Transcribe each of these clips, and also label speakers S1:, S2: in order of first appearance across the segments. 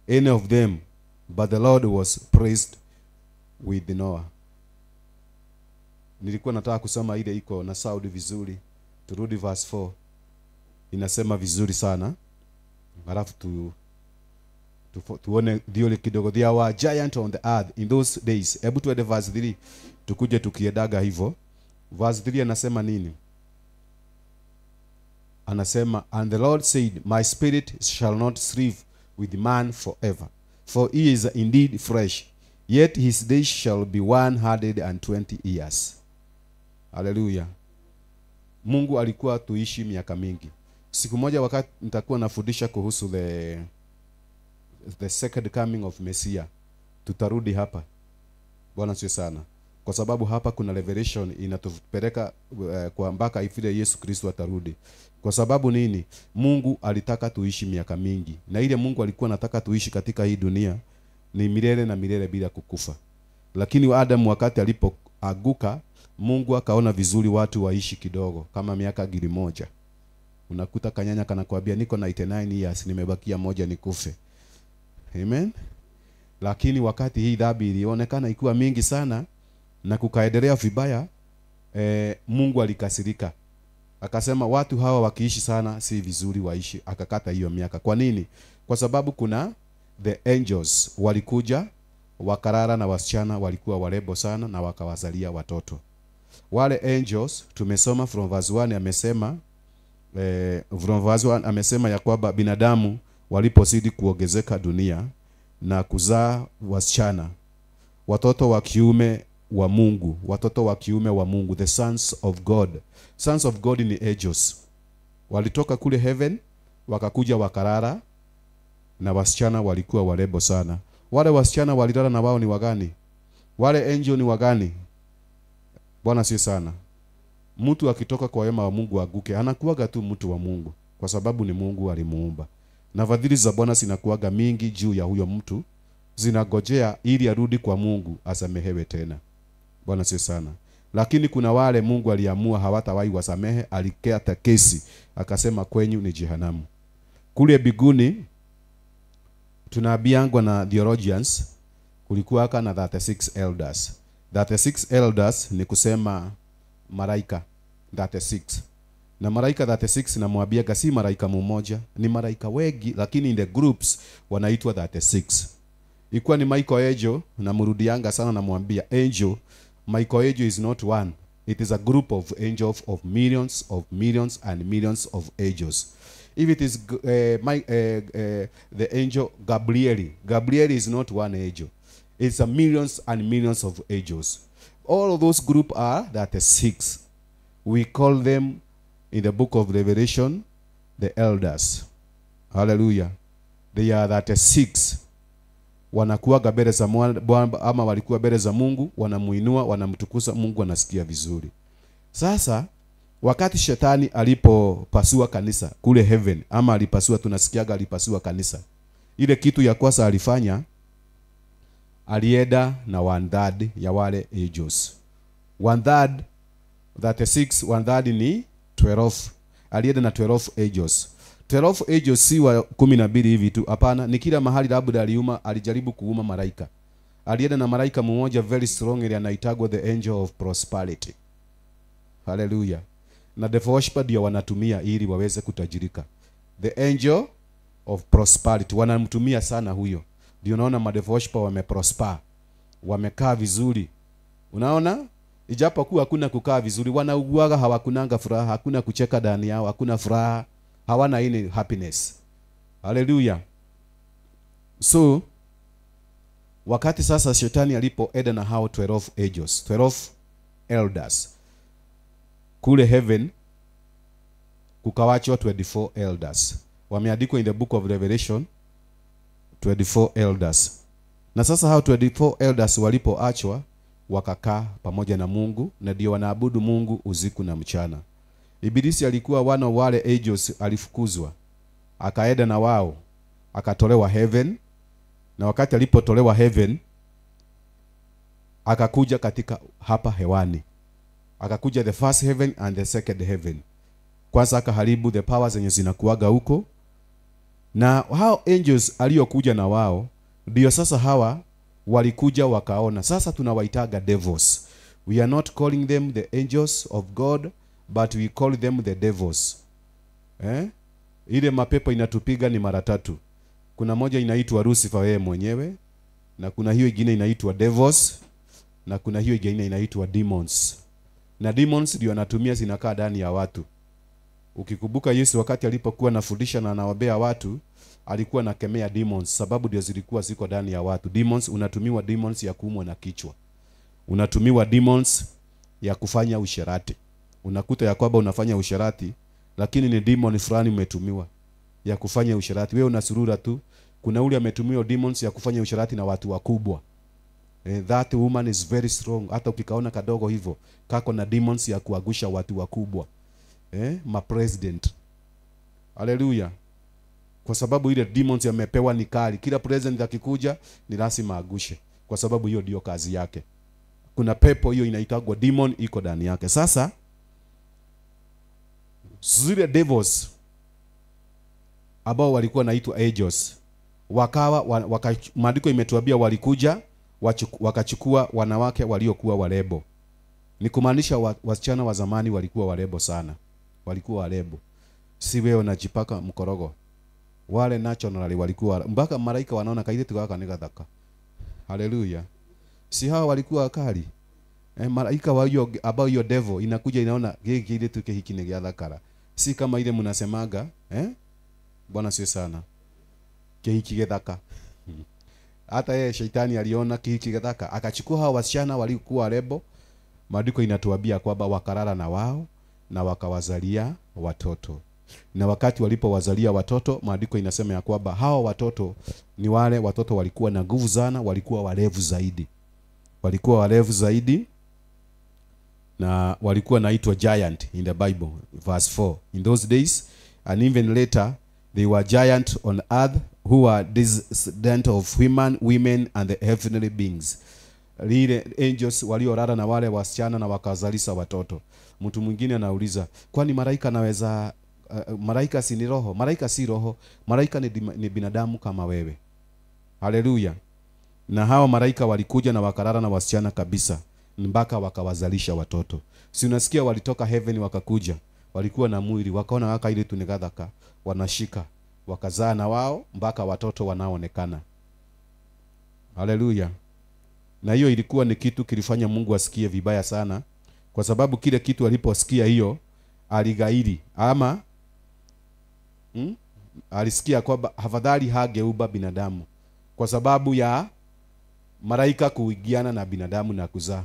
S1: any of them, but the Lord was praised with Noah. Nilikuwa nataka kusoma ile iko na Saudi vizuri. Turudi verse 4. Inasema vizuri sana. Halafu tuone diole kidogo. There were giants on the earth in those days. Hebu tuende verse 3. Tukuje tukiedaga hivyo. Verse 3 anasema nini? Anasema, and the Lord said, my spirit shall not strive with man forever, for he is indeed fresh, yet his days shall be 120 years. Hallelujah. Mungu alikuwa tuishi miaka mingi. Siku moja wakati nitakuwa nafundisha kuhusu the second coming of Messiah, tutarudi hapa. Bwana siwe sana. Kwa sababu hapa kuna revelation inatupeleka kwa mpaka ifile Yesu Kristo atarudi. Kwa sababu nini? Mungu alitaka tuishi miaka mingi. Na ile Mungu alikuwa anataka tuishi katika hii dunia ni milele na milele bila kukufa. Lakini Adam wakati alipoanguka, Mungu akaona vizuri watu waishi kidogo kama miaka 1,000. Unakuta kanyanya kanakuambia niko na 99 years, nimebakia moja nikufe. Amen. Lakini wakati hii dhambi ilionekana ikiwa mingi sana na kukaendelea vibaya, Mungu alikasirika. Akasema watu hawa wakiishi sana si vizuri waishi. Akakata hiyo miaka. Kwa nini? Kwa sababu kuna the angels walikuja wakarara na wasichana walikuwa warembo sana na wakawazalia watoto. Wale angels tumesoma from verse 1 amesema from verse 1 amesema ya kwamba binadamu walipozidi kuongezeka dunia na kuzaa wasichana, watoto wa kiume wa Mungu, watoto wa kiume wa Mungu, the sons of God. Sons of God ni angels. Walitoka kule heaven wakakuja wakarara na wasichana walikuwa warembo sana. Wale wasichana walilala na wao ni wagani? Wale angel ni wagani? Bwana si sana. Mtu akitoka kwa wema wa Mungu aguke, anakuwaga tu mtu wa Mungu kwa sababu ni Mungu alimuumba. Na fadhili za Bwana zinakuwaga mingi juu ya huyo mtu, zinagojea ili arudi kwa Mungu asamehewe tena. Bwana si sana. Lakini kuna wale Mungu aliamua hawatawahi wasamehe, alikata kesi, akasema kwenyu ni jehanamu. Kule biguni tunaambiangwa na theologians kulikuwa na 36 elders. 36 elders ni kusema malaika 36. Na malaika 36 na mwambiaga si malaika mmoja, ni malaika wengi, lakini in the groups wanaitwa 36. Ikuwa ni Michael Angel na murudianga sana na mwambia angel, Michael Angel is not one. It is a group of angels of millions and millions of angels. If it is the angel Gabriel is not one angel. It's a millions and millions of angels. All of those group are 36. We call them in the book of Revelation the elders. Hallelujah. They are 36. Wanakuwa mbele za Bwana ama walikuwa mbele za Mungu, wanamuinua, wanamtukuza Mungu, anasikia vizuri. Sasa wakati shetani alipopasua kanisa kule heaven, ama alipasua, tunasikiaga alipasua kanisa, ile kitu ya kwanza alifanya, alienda na 1/3 ya wale angels. 1/3 36, 1/3 ni 12. Alienda na 12 angels. 12 angels si wa 12 hivi tu, hapana, ni kila mahali labda alijaribu kuuma malaika. Alienda na malaika mmoja very strong, ile anaitagwa the angel of prosperity. Hallelujah. Na the worshipper ndio wanatumia ili waweze kutajirika. The angel of prosperity wanamtumia sana huyo. Ndio unaona the worshipper wameprosper, wamekaa vizuri. Unaona? Ijapokuwa hakuna kukaa vizuri, wanauguaga, hawakunanga furaha, hakuna kucheka ndani yao, hakuna furaha, hawana any happiness. Hallelujah. So wakati sasa shetani alipoenda na hao 12 angels, 12 elders kule heaven, kukawachwa 24 elders. Wameandikwa in the book of Revelation 24 elders. Na sasa hao 24 elders walipoachwa, wakakaa pamoja na Mungu, na ndio wanaabudu Mungu usiku na mchana. Ibilisi alikuwa wana wale angels, alifukuzwa, akaenda na wao, akatolewa heaven. Na wakati alipotolewa heaven, akakuja katika hapa hewani. Akakuja the first heaven and the second heaven. Kwanza akaharibu the powers zenye zinakuaga huko, Na hao angels aliokuja na wao ndio sasa hawa walikuja wakaona. Sasa tunawaitaga devils. We are not calling them the angels of God, but we call them the devils. Ile mapepo inatupiga ni mara tatu. Kuna moja inaitwa Lucifer yeye mwenyewe, na kuna hiyo ingine inaitwa devils, na kuna hiyo ingine inaitwa demons. Na demons ndio anatumia zinakaa ndani ya watu. Ukikumbuka Yesu wakati alipokuwa anafundisha na anawaambia watu, alikuwa anakemea demons sababu ndio zilikuwa ziko ndani ya watu. Demons, unatumiwa demons ya kuumwa na kichwa. Unatumiwa demons ya kufanya usherati. Unakuta ya kwamba unafanya usherati, lakini ni demon fulani umetumiwa ya kufanya usherati. Wewe unasurura tu. Kuna ule ametumiwa demons ya kufanya usherati na watu wakubwa. That woman is very strong. Hata ukikaona kadogo hivyo, kako na demons ya kuagusha watu wakubwa. Ma president. Hallelujah. Kwa sababu ile demons yamepewa ni kali. Kila president akikuja ni lazima agushe, kwa sababu hiyo ndio kazi yake. Kuna pepo hiyo inaitagwa demon iko ndani yake. Sasa zile devils ambao walikuwa naitwa angels wakawa maandiko imetuambia walikuja wakachukua wanawake waliokuwa warebo. Ni kumaanisha wasichana wa zamani walikuwa warebo sana. Walikuwa warebo. Si wewe unajipaka mkorogo. Wale naturally walikuwa mpaka malaika wanaona kaile tukaka ni gathaka. Hallelujah. Si hao walikuwa wakali. Malaika wa hiyo about your devil inakuja inaona kile tuke hiki ni gathakara. Si kama ile mnasemaga, Bwana sio sana. Hiki gathaka. Hata yeye shetani aliona hiki gathaka, akachukua hao wasichana walikuwa warebo. Maandiko inatuambia kwamba wakarara na wao na wakawazalia watoto. Na wakati walipowazalia watoto, maandiko inasema ya kwamba hawa watoto ni wale watoto walikuwa na nguvu sana, walikuwa walevu zaidi. Walikuwa walevu zaidi na walikuwa naitwa giant in the Bible, verse 4. In those days and even later they were giant on earth who were descendant of women and the heavenly beings. Lile angels waliorara na wale wasichana na wakazalisha watoto. Mtu mwingine anauliza, kwani malaika anaweza malaika si ni roho? Malaika si roho. Malaika ni binadamu kama wewe. Haleluya. Na hao malaika walikuja na wakarara na wasichana kabisa mpaka wakawazalisha watoto. Si unasikia walitoka heaven wakakuja. Walikuwa na mwili, wakaona waka ile tunigadhaka, wanashika, wakazaa na wao mpaka watoto wanaoonekana. Haleluya. Na hiyo ilikuwa ni kitu kilifanya Mungu asikie vibaya sana, kwa sababu kile kitu aliposikia hiyo aligairi ama alisikia kwamba afadhali hageuba binadamu, kwa sababu ya malaika kuigiana na binadamu na kuzaa.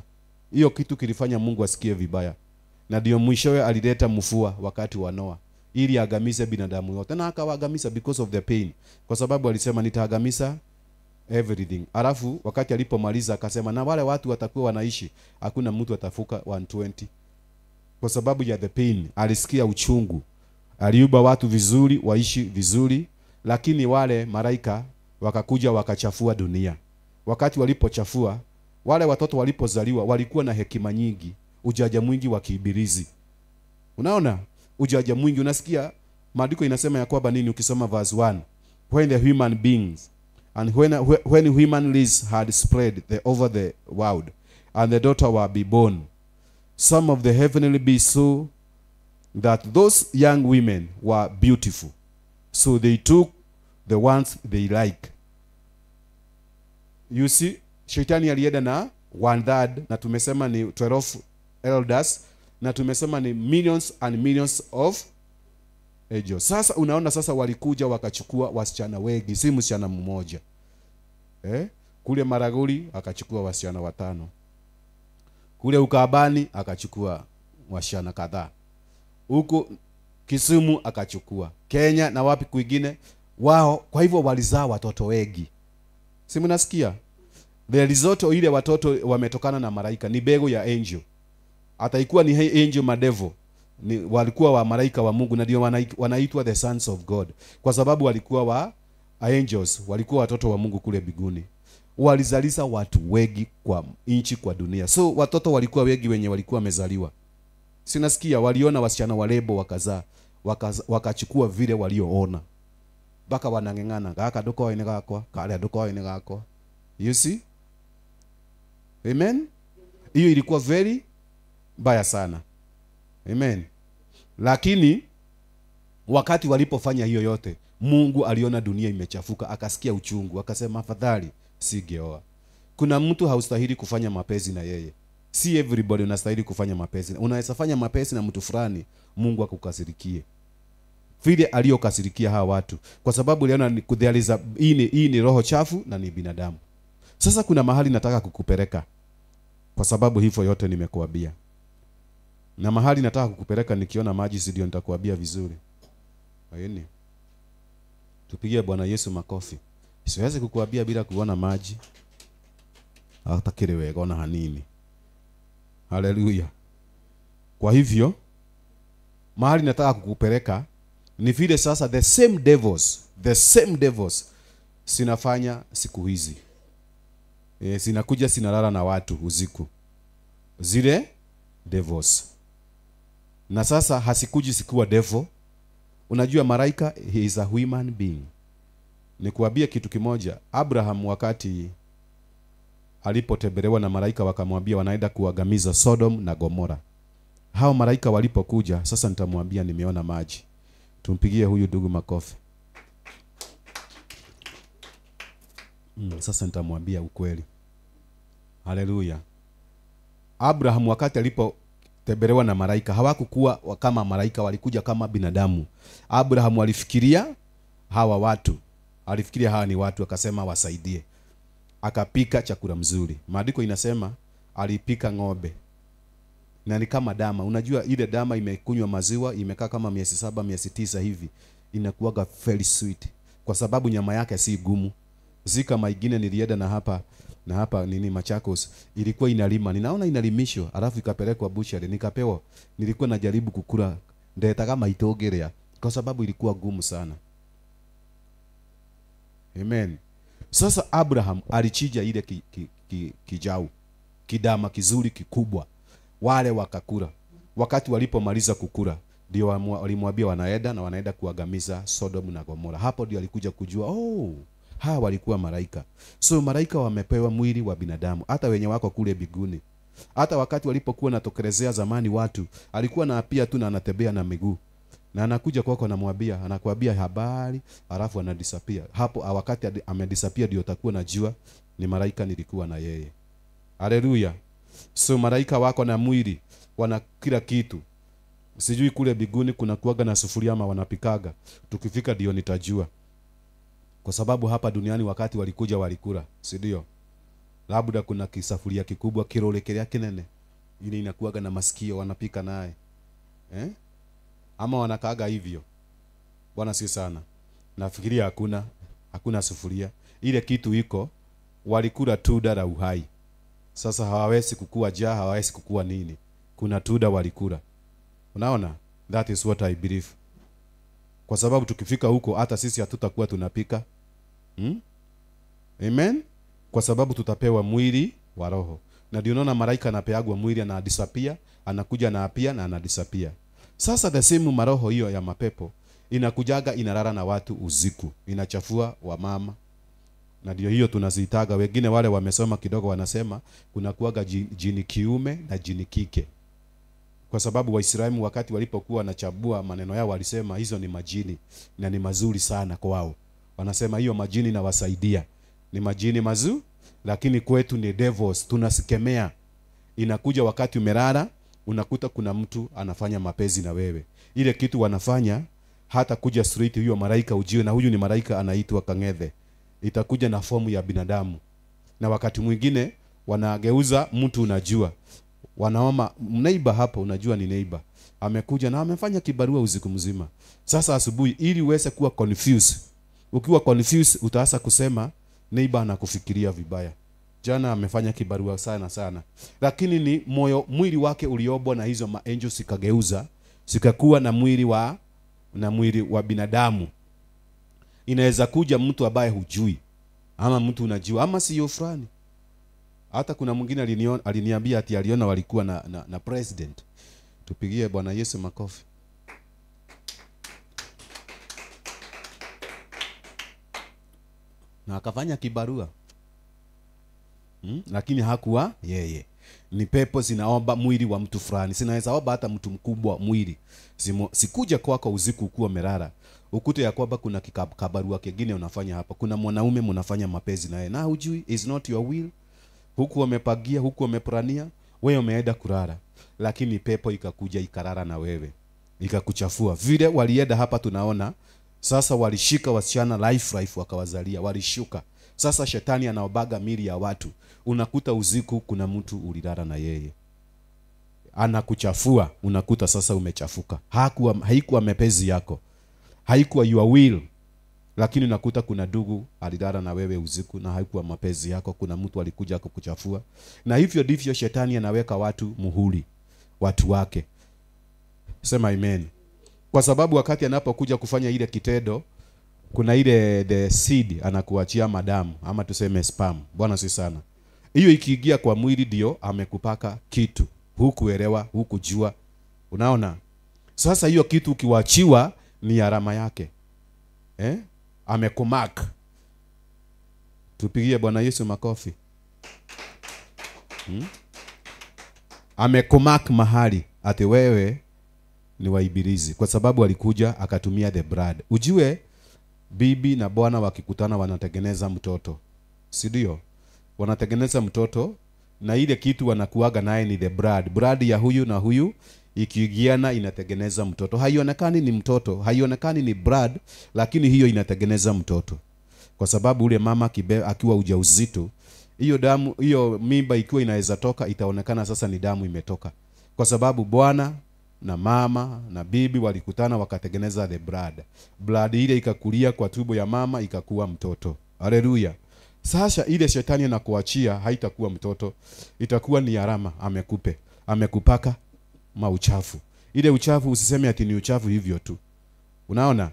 S1: Hiyo kitu kilifanya Mungu asikie vibaya, na ndio mwishowe alileta mvua wakati wa Noa ili agamize binadamu yote, na akawaagamiza because of the pain, kwa sababu alisema nitaagamiza everything. Alafu wakati alipomaliza akasema na wale watu watakuwa wanaishi, hakuna mtu atafuka 120, kwa sababu ya the pain. Alisikia uchungu. Aliumba watu vizuri, waishi vizuri, lakini wale malaika wakakuja wakachafua dunia. Wakati walipochafua, wale watoto walipozaliwa walikuwa na hekima nyingi, ujaja mwingi wa kiibilizi. Unaona? Ujaja mwingi. Unasikia maandiko inasema ya kwamba nini ukisoma verse 1? When the human beings and when human race had spread over the world and the daughter were be born, some of the heavenly beings saw that those young women were beautiful, so they took the ones they like. You see, shetani alienda na 1/3, na tumesema ni 12 elders, na tumesema ni millions and millions of angels. Sasa unaona, sasa walikuja wakachukua wasichana wengi, si msichana mmoja. Kule Maragoli akachukua wasichana 5. Kule Ukabani akachukua wasichana kadhaa. Huko Kisumu akachukua. Kenya na wapi kwingine wao. Kwa hivyo walizaa watoto wengi. Si mnasikia? The result ile watoto wametokana na malaika, ni bego ya angel. Ataikuwa ni angel madevo, ni walikuwa wa malaika wa Mungu, na ndio wanaitwa the sons of God, kwa sababu walikuwa wa angels, walikuwa watoto wa Mungu kule mbinguni. Walizalisha watu wengi kwa inchi, kwa dunia. So watoto walikuwa wengi wenye walikuwa wamezaliwa. Sinasikia waliona wasichana warebo wakazaa, wakachukua vile walioona. baka wanang'eng'ana, gaka duko ine gakwa, kale duko ine gakwa. You see? Amen. Hiyo ilikuwa very baya sana. Amen. Lakini wakati walipofanya hiyo yote, Mungu aliona dunia imechafuka, akasikia uchungu, akasema afadhali sigeoa. Kuna mtu haustahili kufanya mapenzi na yeye. Si everybody unastahili kufanya mapenzi. Unaweza fanya mapenzi na mtu fulani, Mungu akukasirikie. Vile aliyokasirikia hawa watu, kwa sababu aliona kudhializa hii ni roho chafu na ni binadamu. Sasa kuna mahali nataka kukupeleka, kwa sababu hivyo yote nimekuambia. Na mahali nataka kukupeleka nikiona maji ndio nitakuambia vizuri. Hayeni. Tupigie Bwana Yesu makofi. Siwezi kukuambia bila kuona maji. Hata kile wewe ona hanini. Haleluya. Kwa hivyo mahali nataka kukupeleka ni vile sasa the same devils sinafanya siku hizi. Sinakuja sinalala na watu usiku. Zile devils. Na sasa hasikuji sikuwa devil. Unajua malaika, he is a human being. Nikuambia kitu kimoja, Abraham wakati alipotembelewa na malaika wakamwambia wanaenda kuangamiza Sodom na Gomora. Hao malaika walipokuja, sasa nitamwambia nimeona maji. Tumpigie huyu ndugu makofi. Sasa nitamwambia ukweli. Haleluya. Abraham wakati alipotembelewa na malaika, hawakukuwa kama malaika, walikuja kama binadamu. Abraham alifikiria hawa watu, alifikiria hawa ni watu, akasema wasaidie. Akapika chakula mzuri. Maandiko inasema alipika ng'ombe. Na ni kama dama. Unajua ile dama imekunywa maziwa, imekaa kama miezi 7, miezi 9 hivi. Inakuwaga very sweet. Kwa sababu nyama yake si gumu. Zika maingine nilienda na hapa nini Machakos, ilikuwa inalima. Ninaona inalimishwa, alafu ikapelekwa butchery, nikapewa. Nilikuwa najaribu kukula ndeta kama itogerea kwa sababu ilikuwa gumu sana. Amen. Sasa Abraham alichija ile kijau, kidama kizuri kikubwa. Wale wakakula. Wakati walipomaliza kukula, ndio walimwambia wanaenda kuangamiza Sodom na Gomora. Hapo ndio alikuja kujua, hawa walikuwa malaika. So malaika wamepewa mwili wa binadamu, hata wenye wako kule biguni. Hata wakati walipokuwa natokelezea zamani watu, alikuwa na apia tu na anatembea na miguu. Na anakuja kwako anamwambia, anakuambia habari, alafu anadisappear. Hapo wakati amedisappear ndio utakuwa najua ni malaika nilikuwa na yeye. Haleluya. So malaika wako na mwili, wana kila kitu. Sijui kule biguni kuna kuaga na sufuria ama wanapikaga. Tukifika ndio nitajua. Kwa sababu hapa duniani wakati walikuja walikula, si ndio? Labda kuna kisafuria kikubwa kirolekelea kinene. Ile inakuaga na masikio wanapika naye. Ama wanakaaga hivyo. Bwana si sana. Nafikiria hakuna sufuria. Ile kitu iko walikula tunda la uhai. Sasa hawawezi kukua njaa, hawawezi kukua nini. Kuna tunda walikula. Unaona? That is what I believe. Kwa sababu tukifika huko hata sisi hatutakuwa tunapika. Amen. Kwa sababu tutapewa mwili wa roho. Na ndio unaona malaika anapeagwa mwili na disappear, anakuja na apia na anadisappear. Sasa the same maroho hiyo ya mapepo inakujaga inalala na watu usiku, inachafua wamama. Na ndio hiyo tunaziitaga, wengine wale wamesoma kidogo wanasema kuna kuaga jini kiume na jini kike. Kwa sababu Waislamu wakati walipokuwa wanachambua maneno yao walisema hizo ni majini na ni mazuri sana kwao. Wanasema hiyo majini na wasaidia. Ni majini mazuri, lakini kwetu ni devils, tunasikemea. Inakuja wakati umelala, unakuta kuna mtu anafanya mapenzi na wewe. Ile kitu wanafanya hata kuja straight hiyo malaika ujio, na huyu ni malaika anaitwa Kang'ethe. Itakuja na fomu ya binadamu. Na wakati mwingine wanageuza mtu unajua. Wanaoma neighbor hapo, unajua ni neighbor. Amekuja na amefanya kibarua usiku mzima. Sasa asubuhi ili uweze kuwa confused. Ukiwa confused utaanza kusema neighbor anakufikiria vibaya. Jana amefanya kibarua sana. Lakini ni mwili wake uliobwa na hizo angels sikageuza, sikakuwa na mwili wa binadamu. Inaweza kuja mtu ambaye hujui, ama mtu unajua, ama sio fulani. Hata kuna mwingine aliniambia ati aliona walikuwa na president. Tupigie Bwana Yesu makofi. na akafanya kibarua. Lakini hakuwa yeye. Ni pepo zinaomba mwili wa mtu fulani. Zinaweza omba hata mtu mkubwa mwili. Sikuja kwako usiku ukiwa umelala ukute ya kwamba kuna kibarua kingine unafanya hapa. Kuna mwanaume mnafanya mapenzi naye na hujui, is not your will. Huku wamepagia, huku wameprania, wewe umeenda kulala. Lakini pepo ikakuja ikarara na wewe, ikakuchafua. Vile walienda hapa tunaona sasa walishika wasichana life wakawazalia, walishuka. Sasa shetani anaobaga mili ya watu. Unakuta usiku kuna mtu ulilala na yeye, anakuchafua, unakuta sasa umechafuka. Haikuwa mapenzi yako, haikuwa your will, lakini unakuta kuna ndugu alilala na wewe usiku na haikuwa mapenzi yako. Kuna mtu alikuja kukuchafua. Na hivyo ndivyo shetani anaweka watu muhuri, watu wake. Sema amen. Kwa sababu wakati anapokuja kufanya ile kitendo, kuna ile the seed anakuachia madamu ama tuseme sperm. Bwana si sana. Hiyo ikiingia kwa mwili ndio amekupaka kitu. Hukuelewa, hukujua. Unaona? Sasa hiyo kitu ukiwachiwa ni alama yake. Amekumark. Tupigie Bwana Yesu makofi. Amekumark mahali ati wewe ni wa ibilisi, kwa sababu alikuja akatumia the blood. Ujue bibi na bwana wakikutana wanatengeneza mtoto, si ndio? Wanatengeneza mtoto na ile kitu wanakuaga naye ni the blood ya huyu na huyu ikiingiana inatengeneza mtoto. Haionekani ni mtoto, haionekani ni blood, lakini hiyo inatengeneza mtoto. Kwa sababu ule mama akiwa ujauzito, hiyo damu, hiyo mimba ikiwa inaweza toka, itaonekana sasa ni damu imetoka. Kwa sababu bwana na mama na bibi walikutana wakatengeneza the blood ile ikakulia kwa tumbo ya mama ikakuwa mtoto. Haleluya. Sasa ile shetani anakuachia haitakuwa mtoto, itakuwa ni alama amekupaka mauchafu. Ile uchafu usiseme ati ni uchafu hivyo tu. Unaona?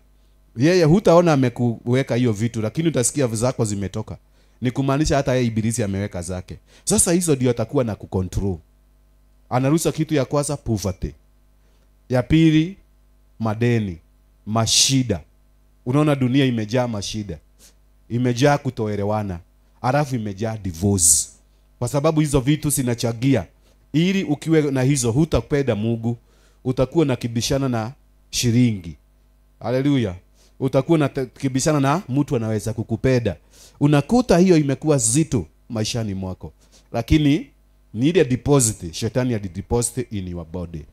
S1: Yeye hutaona amekuweka hiyo vitu, lakini utasikia zako zimetoka. Ni kumaanisha hata yeye ibilisi ameweka zake. Sasa hizo ndio atakuwa na kucontrol. Anaruhusa kitu ya kwanza poverty. Ya pili madeni, mashida. Unaona dunia imejaa mashida. Imejaa kutoelewana. Alafu imejaa divorce. Kwa sababu hizo vitu zinachagia. Ili ukiwe na hizo hutapenda Mungu, utakuwa na kibishana na shilingi. Haleluya. Utakuwa na kibishana na mtu anaweza kukupenda. Unakuta hiyo imekuwa zito maishani mwako. Lakini ni ile deposit, shetani ya deposit in your body.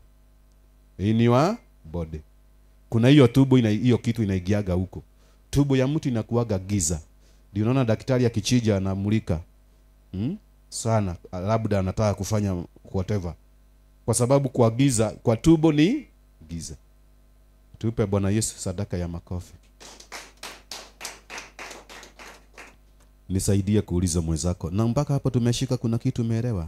S1: In your body. Kuna hiyo tubo hiyo kitu inaigiaga huko. Tubo ya mtu inakuaga giza. Ndio unaona daktari akichija anamulika. Sana labda anataka kufanya whatever. Kwa sababu kwa giza, kwa tubo ni giza. Tupe Bwana Yesu sadaka ya makofi. Nisaidie kuuliza mwenzako. Na mpaka hapo tumeshika kuna kitu umeelewa?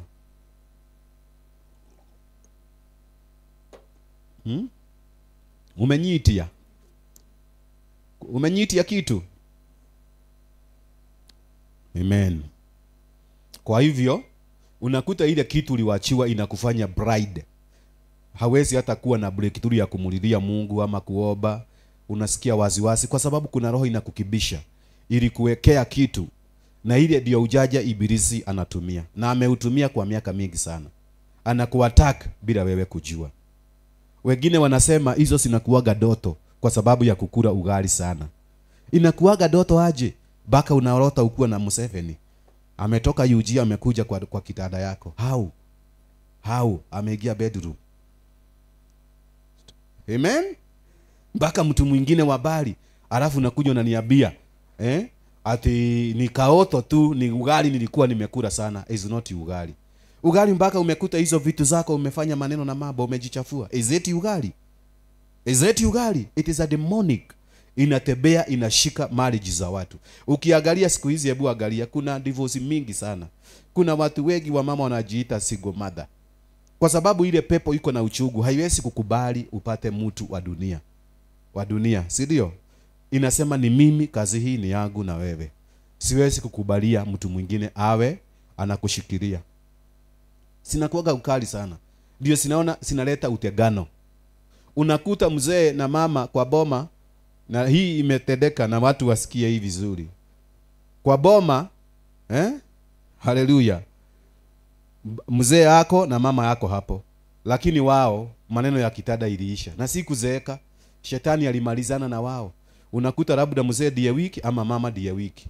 S1: Umenyitia kitu. Amen. Kwa hivyo unakuta ile kitu uliwachiwa inakufanya bride. Hawezi hata kuwa na breakthrough ya kumulilia Mungu ama kuomba. Unasikia waziwazi kwa sababu kuna roho inakukibisha ili kuwekea kitu, na ile ndio ujaja ibilisi anatumia, na ameutumia kwa miaka mingi sana. Anakuattack bila wewe kujua. Wengine wanasema hizo zinakuaga doto kwa sababu ya kukula ugali sana. Inakuaga doto aje? Baka unaorota ukuwa na Museveni ametoka UG amekuja kwa kitanda yako. How ameingia bedroom. Amen. Baka mtu mwingine wa bali alafu unakuja unaniambia ati ni kaoto tu, ni ugali nilikuwa nimekula sana. Is not ugali. Ugali mpaka umekuta hizo vitu zako umefanya maneno na mambo umejichafua. Is it ugali? Is it ugali? It is a demonic. Inatembea inashika marriage za watu. Ukiangalia siku hizi, hebu angalia, kuna divorce mingi sana. Kuna watu wengi wa mama wanajiita single mother. Kwa sababu ile pepo iko na uchungu, haiwezi kukubali upate mtu wa dunia, si ndio? Inasema ni mimi, kazi hii ni yangu na wewe. Siwezi kukubalia mtu mwingine awe anakushikilia. Sinakuaga ukali sana. Ndio sinaona sinaleta utegano. Unakuta mzee na mama kwa boma, na hii imetendeka na watu wasikie hii vizuri. kwa boma haleluya, mzee yako na mama yako hapo, lakini wao maneno ya kitada iliisha, na si kuzeeka. Shetani alimalizana na wao. Unakuta labda mzee ndiye wiki ama mama ndiye wiki.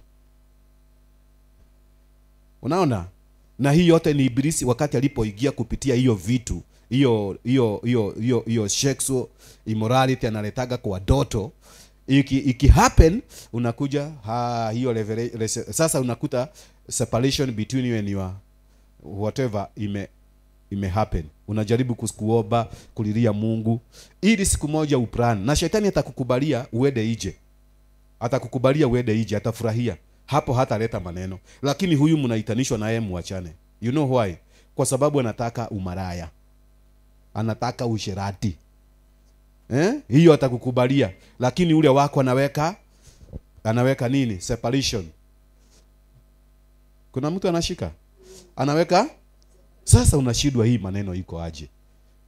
S1: Unaona? Na hii yote ni Ibilisi wakati alipoingia kupitia hiyo vitu, hiyo sexual immorality analetaga kwa watoto. Iki happen unakuja hiyo level. Sasa unakuta separation between you and your whatever ime happen. Unajaribu kuomba, kulilia Mungu ili siku moja uplan, na shetani atakukubalia uende nje. Atakukubalia uende nje, atafurahia. Hapo hataleta maneno. Lakini huyu mnaitanishwa na yeye muachane. You know why? Kwa sababu anataka umaraya. Anataka usherati. Hiyo atakukubalia. Lakini ule wako anaweka nini? Separation. Kuna mtu anashika? Anaweka? Sasa unashindwa hii maneno iko aje?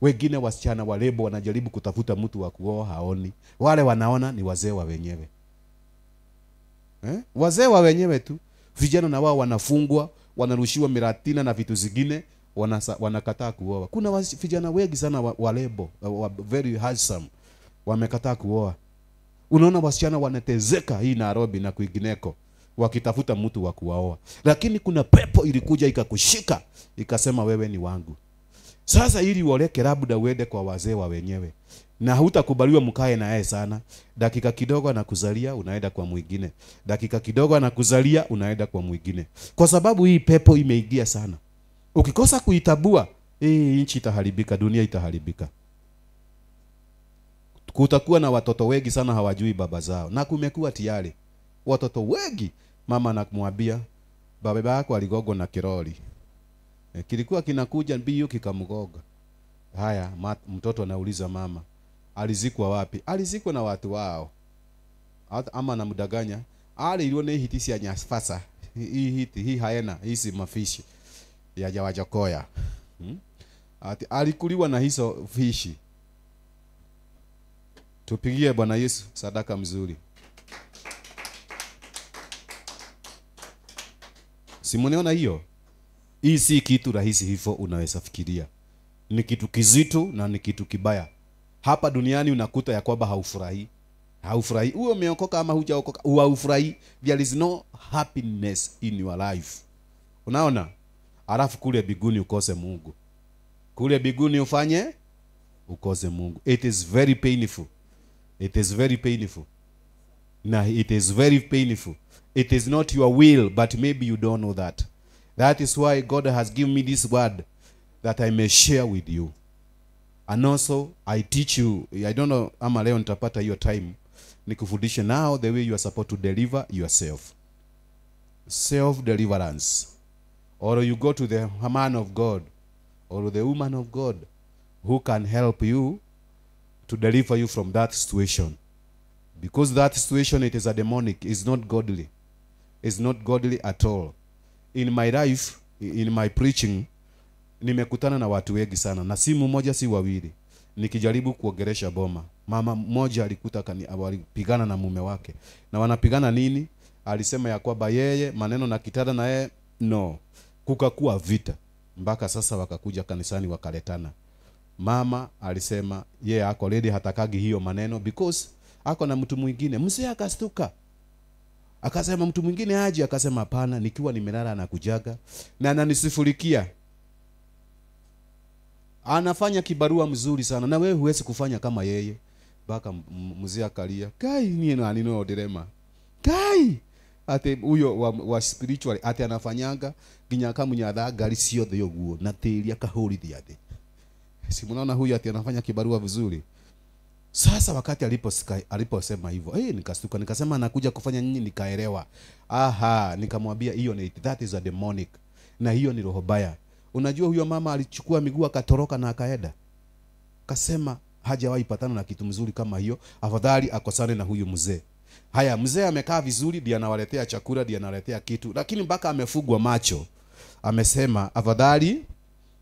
S1: Wengine wasichana walebo wanajaribu kutafuta mtu wa kuoa haoni. Wale wanaona ni wazee wa wenyewe. Wazee wa wenyewe tu. Vijana na wao wanafungwa, wanarushiwa miratina na vitu zingine, wanakataa kuoa. Kuna vijana wengi sana walebo, very handsome, wamekataa kuoa. Unaona wasichana wanatezeka hii Nairobi na kwingineko wakitafuta mtu wa kuoa. Lakini kuna pepo ilikuja ikakushika, ikasema wewe ni wangu. Sasa ili uoleke labda uende kwa wazee wa wenyewe. Na hutakubaliwa mkae na yeye sana. Dakika kidogo anakuzalia unaenda kwa mwingine. Dakika kidogo anakuzalia unaenda kwa mwingine. Kwa sababu hii pepo imeingia sana. Ukikosa kuitabua, nchi itaharibika, dunia itaharibika. Kutakuwa na watoto wengi sana hawajui baba zao. Na kumekuwa tayari watoto wengi, mama anakumwambia baba yako aligogwa na kiroli. Kilikuwa kinakuja mbio kikamgoga. Haya, mtoto anauliza mama, alizikwa wapi? Alizikwa na watu wao. Ama anamdanganya, ilione hitisi ya nyasfasa. Hii haena, hizi mafishi ya Jawajakoya. Alikuliwa na hizo fishi. Tupigie Bwana Yesu sadaka mzuri. Simuneona hiyo? Hii si kitu rahisi hivyo unaweza fikiria. Ni kitu kizito na ni kitu kibaya. Hapa duniani unakuta ya kwamba haufurahi. Haufurahi. Uwe umeokoka ama hujaokoka, haufurahi. There is no happiness in your life. Unaona? Alafu kule biguni ukose Mungu. Kule biguni ufanye ukose Mungu. It is very painful. It is very painful. Na it is very painful. It is not your will, but maybe you don't know that. That is why God has given me this word that I may share with you. And also I teach you, I don't know ama leo nitapata hiyo time nikufundishe now the way you are supposed to deliver yourself. Self deliverance. Or you go to the man of God or the woman of God who can help you to deliver you from that situation. Because that situation, it is a demonic, it's not godly. It's not godly at all. In my life, in my preaching, nimekutana na watu wengi sana, na si mmoja si wawili. Nikijaribu kuongelesha boma, mama mmoja alikuta walipigana na mume wake. Na wanapigana nini? Alisema ya kwamba yeye maneno na kitada na yeye no. Kukakuwa vita. Mpaka sasa wakakuja kanisani wakaletana. Mama alisema yeye ako ready, hatakagi hiyo maneno because ako na mtu mwingine. Mzee akastuka. Akasema mtu mwingine aje, akasema hapana, nikiwa nimelala anakujaga na ananisifurikia. Anafanya kibarua mzuri sana na wewe huwezi kufanya kama yeye. Baka mzee akalia. Kai ni nani no dilema. Kai ate huyo wa spiritual ate anafanyanga ginyaka munyatha gari ciothe yoguo na tĩri akahũrithia ate. Si mnaona huyu ate anafanya kibarua vizuri. Sasa wakati aliposema hivyo, nikastuka, nikasema anakuja kufanya nini, nikaelewa. Nikamwambia hiyo ni that is a demonic. Na hiyo ni roho baya. Unajua huyo mama alichukua miguu akatoroka na akaenda. Akasema hajawahi patana na kitu mzuri kama hiyo, afadhali akosane na huyu mzee. Haya, mzee amekaa vizuri, ndiye anawaletea chakula, ndiye analetea kitu, lakini mpaka amefugwa macho. Amesema afadhali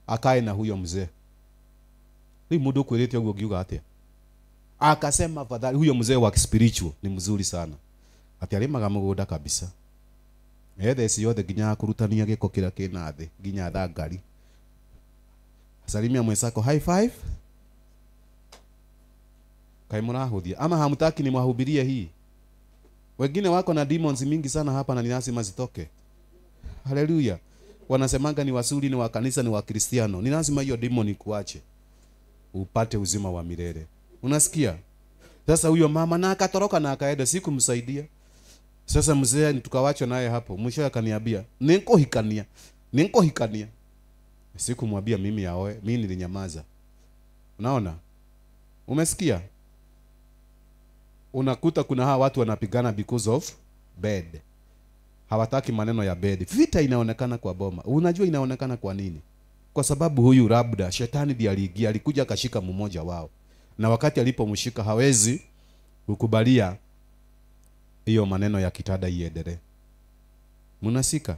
S1: akae na huyo mzee. Hii mudo kwelete huyo giuga atia. Akasema afadhali huyo mzee wa spiritual ni mzuri sana. Ati alimaga mgoda kabisa. theci yothe nginya kurutania giko kira kina thi nginya thangari. Salimia mwenzako high five. Kai murahuthia ama hamtaki ni mwahubirie hii? Wengine wako na demons mingi sana hapa na ni lazima zitoke. Haleluya. Wanasemanga ni wasuri, ni wa kanisa, ni wa Kristiano. Ni lazima hiyo demon ikuache upate uzima wa milele. Unasikia? Sasa huyo mama na akatoroka na akaenda, sikumsaidia. Sasa mzee tukawachwa naye hapo. Mwisho akaniambia, "Ninkohikania." Sikumwambia mimi yaoe, mimi nilinyamaza. Unaona? Umesikia? Unakuta kuna hawa watu wanapigana because of bed. Hawataki maneno ya bed. Vita inaonekana kwa boma. Unajua inaonekana kwa nini? Kwa sababu huyu labda shetani ndiye aliingia, alikuja akashika mmoja wao. Na wakati alipomshika hawezi kukubalia hiyo maneno ya kitada iendelee. Mnasika?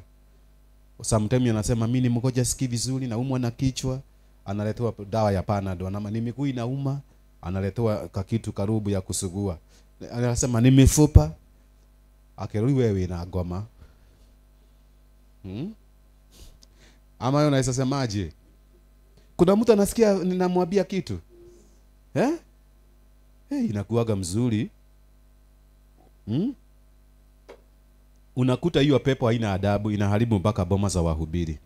S1: Sometimes anasema mimi ni mgonjwa, sikii vizuri, naumwa na kichwa, analetewa dawa ya Panadol. Anama ni miguu inauma, analetewa kakitu karubu ya kusugua. Anasema ni mifupa. Akerudi wewe na ngoma. Ama yeye unaweza semaje? Kuna mtu anasikia ninamwambia kitu. Inakuaga mzuri. Unakuta hiyo pepo haina adabu, inaharibu mpaka boma za wahubiri.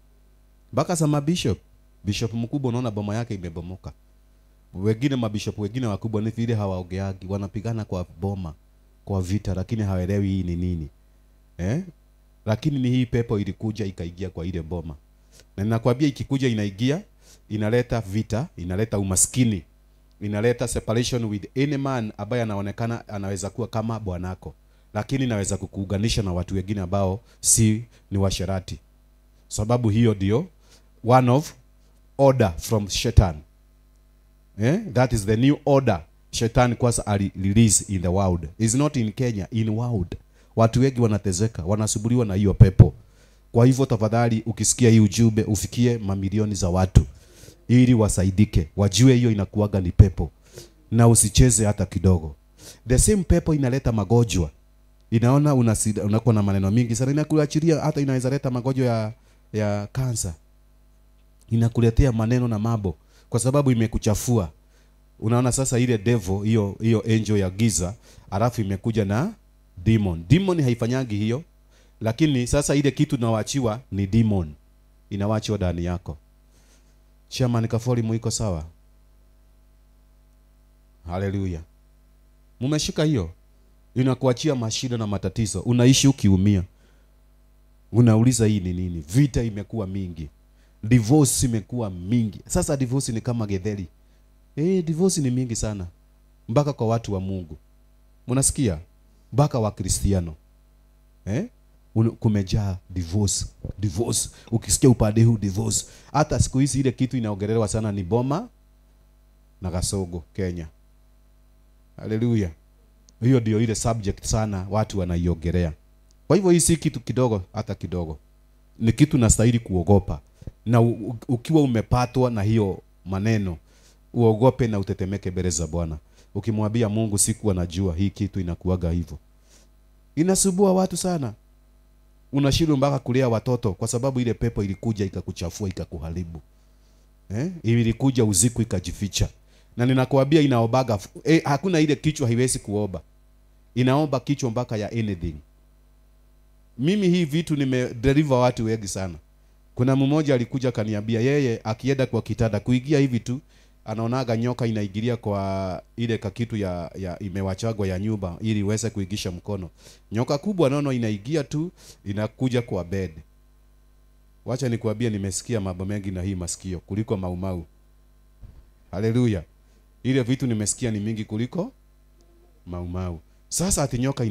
S1: Mpaka sama bishop mkubwa unaona boma yake imebomoka. Wengine mabishop wengine wakubwa ni vile hawaogeagi, wanapigana kwa boma, kwa vita, lakini hawaelewi hii ni nini. Lakini ni hii pepo ilikuja ikaingia kwa ile boma. Na ninakwambia ikikuja inaingia, inaleta vita, inaleta umaskini, inaleta separation with any man ambaye anaonekana anaweza kuwa kama bwanako, lakini naweza kukuunganisha na watu wengine ambao si ni washerati. Sababu hiyo ndio one of order from Satan. That is the new order Satan kwanza release in the world. Is not in Kenya, in world. Watu wengi wanatezeka, wanasuburiwa na hiyo pepo. Kwa hivyo tafadhali ukisikia hii ujumbe ufikie mamilioni za watu ili wasaidike, wajue hiyo inakuaga ni pepo na usicheze hata kidogo. The same pepo inaleta magonjwa. Inaona unakuwa na maneno mingi sana, inakuachilia hata inaweza leta magonjwa ya kansa. Inakuletea maneno na mambo kwa sababu imekuchafua. Unaona sasa ile devil, hiyo angel ya giza, alafu imekuja na demon. Demon haifanyangi hiyo, lakini sasa ile kitu inawachiwa ni demon. Inawachiwa ndani yako. Chairman Kafori muiko sawa? Haleluya. Mumeshika hiyo? Inakuachia mashida na matatizo. Unaishi ukiumia. Unauliza hii ni nini? Vita imekuwa mingi. Divorce imekuwa mingi. Sasa divorce ni kama getheri. Divorce ni mingi sana. Mpaka kwa watu wa Mungu. Unasikia? Mpaka wa Kristiano. Kumejaa divorce. Ukisikia upande huu divorce. Hata siku hizi ile kitu inaongelelewa sana ni boma na Gasogo, Kenya. Haleluya. Hiyo ndio ile subject sana watu wanaiongelea. Kwa hivyo hii si kitu kidogo hata kidogo. Ni kitu nastahili kuogopa. Na ukiwa umepatwa na hiyo maneno, uogope na utetemeke mbele za Bwana. Ukimwambia Mungu siku anajua hii kitu inakuaga hivyo. Inasubua watu sana. Unashindwa mpaka kulea watoto kwa sababu ile pepo ilikuja ikakuchafua, ikakuharibu. Ilikuja usiku ikajificha. Na ninakuambia inaobaga, hakuna ile kichwa haiwezi kuomba. Inaomba kichwa mpaka ya anything. Mimi hii vitu nimedeliver watu wengi sana. Kuna mmoja alikuja kaniambia yeye akienda kwa kitanda kuingia hivi tu anaonaga nyoka inaigilia kwa ile kakitu ya imewachagwa ya nyumba ili iweze kuigisha mkono. Nyoka kubwa nono inaigia tu inakuja kwa bed. Wacha nikuambie nimesikia mambo mengi na hii masikio kuliko maumau. Haleluya. Ile vitu nimesikia ni mingi kuliko maumau. Sasa ati nyoka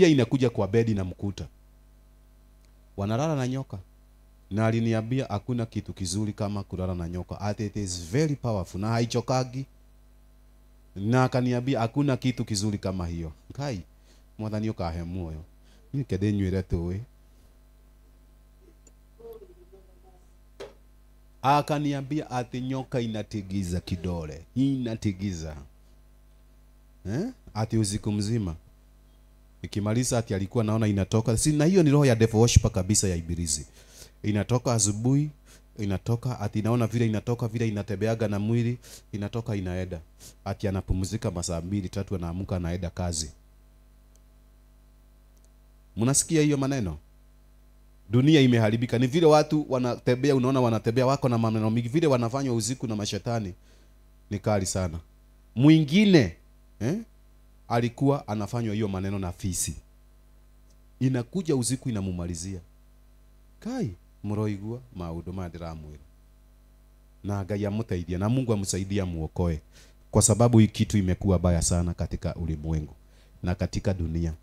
S1: inakuja kwa bed na mkuta. Wanalala na nyoka. Na aliniambia hakuna kitu kizuri kama kulala na nyoka. It is very powerful na haichokagi. Na akaniambia hakuna kitu kizuri kama hiyo. Kai, mwathani ukahe moyo. Mimi kede nywele towe. Akaniambia ati nyoka inatigiza kidole. Inatigiza. Ati usiku mzima. Ikimaliza ati alikuwa naona inatoka. Si na hiyo ni roho ya devil worshiper kabisa ya ibilisi. Inatoka asubuhi, inatoka ati naona vile inatoka vile inatebeaga na mwili, inatoka inaenda. Ati anapumzika masaa 2-3 anaamka anaenda kazi. Mnasikia hiyo maneno? Dunia imeharibika. Ni vile watu wanatembea, unaona wanatembea wako na maneno mingi, vile wanafanywa usiku na mashetani ni kali sana. Mwingine alikuwa anafanywa hiyo maneno na fisi. Inakuja usiku inamumalizia. Kai mroigua maundu mandiramwira. Na Ngai amutaidia na Mungu amsaidia muokoe. Kwa sababu hii kitu imekuwa baya sana katika ulimwengu na katika dunia.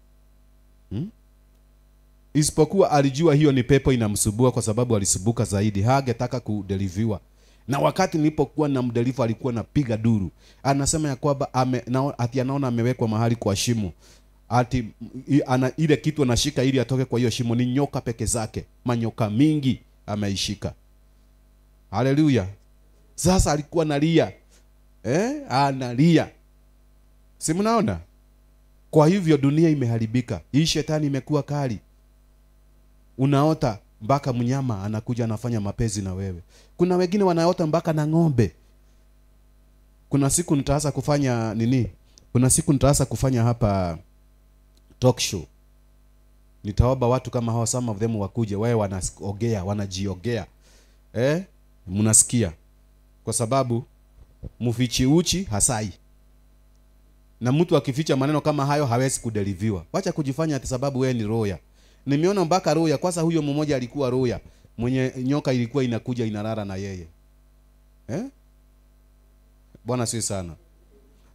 S1: Isipokuwa alijua hiyo ni pepo inamsubua, kwa sababu alisubuka zaidi. Hangetaka kudeliviwa. Na wakati nilipokuwa na mdeliver alikuwa napiga duru. Anasema ya kwamba ati anaona amewekwa mahali kwa shimo. Ati ile kitu anashika ili atoke kwa hiyo shimo ni nyoka peke zake. Manyoka mingi ameishika. Haleluya. Sasa alikuwa analia. Analia. Si mnaona? Kwa hivyo dunia imeharibika. Hii shetani imekuwa kali. Unaota mpaka mnyama anakuja anafanya mapenzi na wewe. Kuna wengine wanaota mpaka na ng'ombe. Kuna siku nitaanza kufanya nini? Kuna siku nitaanza kufanya hapa talk show. Nitaomba watu kama hao, some of them wakuje, wao wanaogea, wanajiogea. Mnasikia? Kwa sababu mfichi uchi hasai. Na mtu akificha maneno kama hayo hawezi kudeliviwa. Wacha kujifanya ati sababu wewe ni roya. Nimeona mpaka roya. Kwanza huyo mmoja alikuwa roya. Mwenye nyoka ilikuwa inakuja inalala na yeye. Bwana si sana.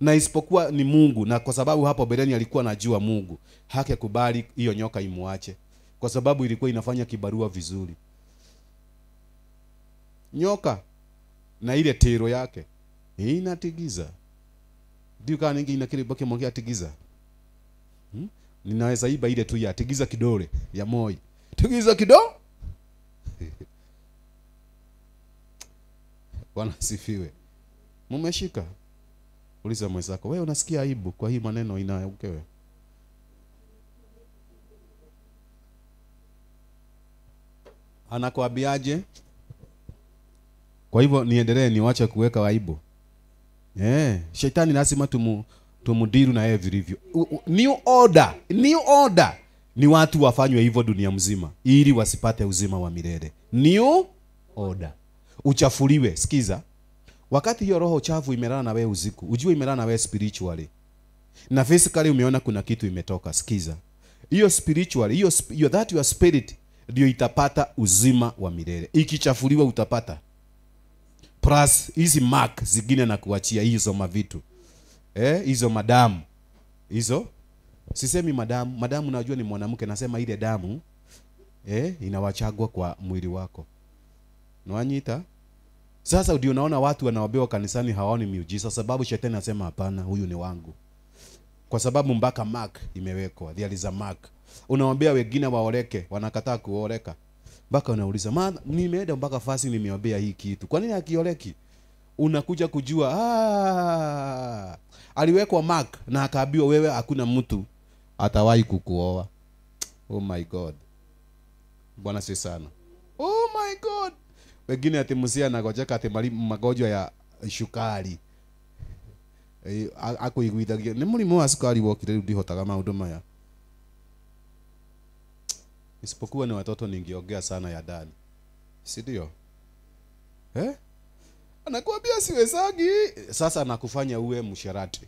S1: Na isipokuwa ni Mungu, na kwa sababu hapo Bereni alikuwa anajua Mungu, hakekubali hiyo nyoka imuache, kwa sababu ilikuwa inafanya kibarua vizuri. Nyoka na ile tero yake inatigiza. Ndio kana nyingi inakiri boke mwongea atigiza. Ninaweza iba ile tu ya tigiza kidole ya moi. Tigiza kidogo. Bwana sifiwe. Mumeshika. Uliza mwenzako, wewe unasikia aibu kwa hii maneno inayokewe? Anakuambiaje? Kwa hivyo niendelee niwache kuweka aibu. Shetani lazima tumudiru na yeye vilivyo. New order ni watu wafanywe hivyo dunia mzima ili wasipate uzima wa milele. New order. Uchafuliwe. Sikiza. Wakati hiyo roho chafu imelala na wewe usiku, ujue imelala na wewe spiritually. Na physically umeona kuna kitu imetoka. Sikiza. Hiyo spiritually, hiyo that your spirit ndio itapata uzima wa milele. Ikichafuliwa utapata plus hizi mark zingine na kuachia hizo mavitu. Hizo madamu. Hizo sisemi madamu unajua ni mwanamke, nasema ile damu inawachagua kwa mwili wako. Nwanyita. Sasa ndio unaona watu wanaobewa kanisani hawaoni miujiza, sababu shetani anasema hapana, huyu ni wangu. Kwa sababu mpaka mark imewekwa. There is a mark. Unaombea wengine waoleke, wanakataa kuoleka. Mpaka unauliza, nimeenda mpaka fasi nimeombea hii kitu. Kwa nini hakioleki? Unakuja kujua aliwekwa mark na akaambiwa wewe hakuna mtu atawahi kukuoa. Oh my God. Bwana si sana. Oh my God. Wengine atimusia na gojeka ati magonjwa ya shukari. Akuiguithagia ni mũrimũ wa sukari wokire rĩu ndihotaga maũndũ maya. Isipokuwa ni watoto ningeongea sana ya ndani. Si ndio? Anakuambia siwezagi. Sasa anakufanya uwe msharati.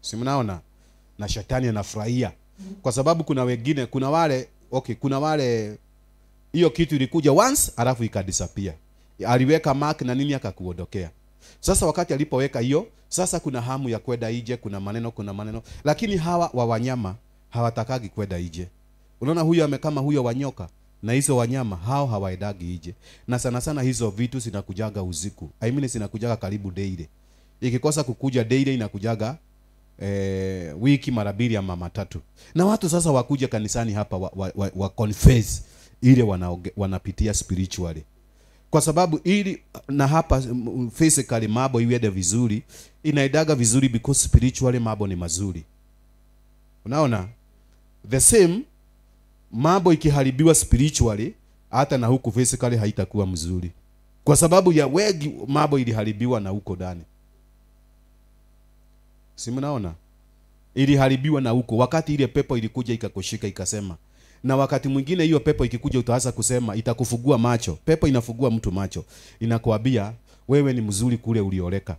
S1: Si mnaona? Na shetani anafurahia. Kwa sababu kuna wengine, kuna wale hiyo kitu ilikuja once alafu ikadisappear. Aliweka mark na nini akakuondokea. Sasa wakati alipoweka hiyo, sasa kuna hamu ya kwenda nje, kuna maneno. Lakini hawa wa wanyama hawatakagi kwenda nje. Unaona huyo amekama huyo wanyoka na hizo wanyama hao hawaendagi nje. Na sana sana hizo vitu zinakujaga usiku. Zinakujaga karibu daily. Ikikosa kukuja daily inakujaga wiki mara 2 ama mara 3. Na watu sasa wakuja kanisani hapa wa confess ile wanapitia spiritually. Kwa sababu ili na hapa physically mambo iende vizuri, inaidaga vizuri because spiritually mambo ni mazuri. Unaona? The same, mambo ikiharibiwa spiritually, hata na huku physically haitakuwa mzuri. Kwa sababu ya wengi mambo iliharibiwa na huko ndani. Si mnaona? Iliharibiwa na huko, wakati ile pepo ilikuja ikakushika ikasema. Na wakati mwingine hiyo pepo ikikuja utaanza kusema, itakufungua macho. Pepo inafungua mtu macho. Inakuambia wewe ni mzuri kule ulioleka,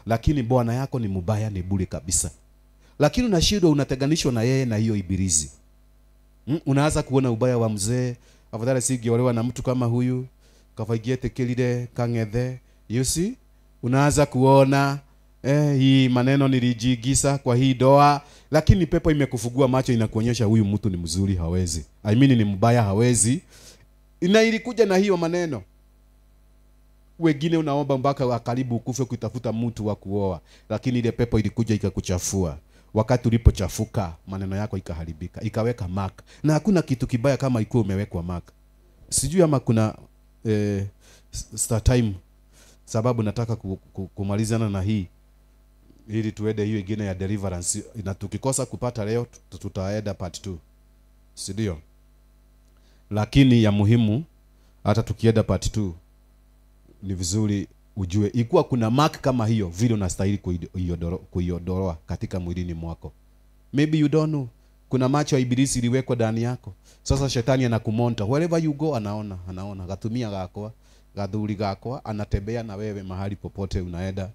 S1: lakini bwana yako ni mbaya, ni bure kabisa. Lakini unashindwa, unateganishwa na yeye na hiyo ibilizi. Unaanza kuona ubaya wa mzee, afadhali singeolewa na mtu kama huyu, kafaigie tekilide kangethe. You see? Unaanza kuona hii maneno nilijigisa kwa hii doa, lakini pepo imekufungua macho, inakuonyesha huyu mtu ni mzuri hawezi. I mean ni mbaya hawezi. Ina ilikuja na hiyo maneno. Wengine unaomba mpaka karibu ukufe kutafuta mtu wa kuoa, lakini ile pepo ilikuja ikakuchafua. Wakati ulipochafuka, maneno yako ikaharibika, ikaweka mark. Na hakuna kitu kibaya kama iko umewekwa mark. Sijui ama kuna start time, sababu nataka kumalizana na hii ili tuende hiyo ingine ya deliverance, na tukikosa kupata leo tutaenda part 2. Si ndio? Lakini ya muhimu, hata tukienda part 2 ni vizuri ujue ikuwa kuna mark kama hiyo, vile unastahili kuiondoa katika mwilini mwako. Maybe you don't know. Kuna macho ya ibilisi iliwekwa ndani yako. Sasa shetani anakumonta wherever you go, anaona gatumia gakwa, gathuri gakwa, anatembea na wewe mahali popote unaenda,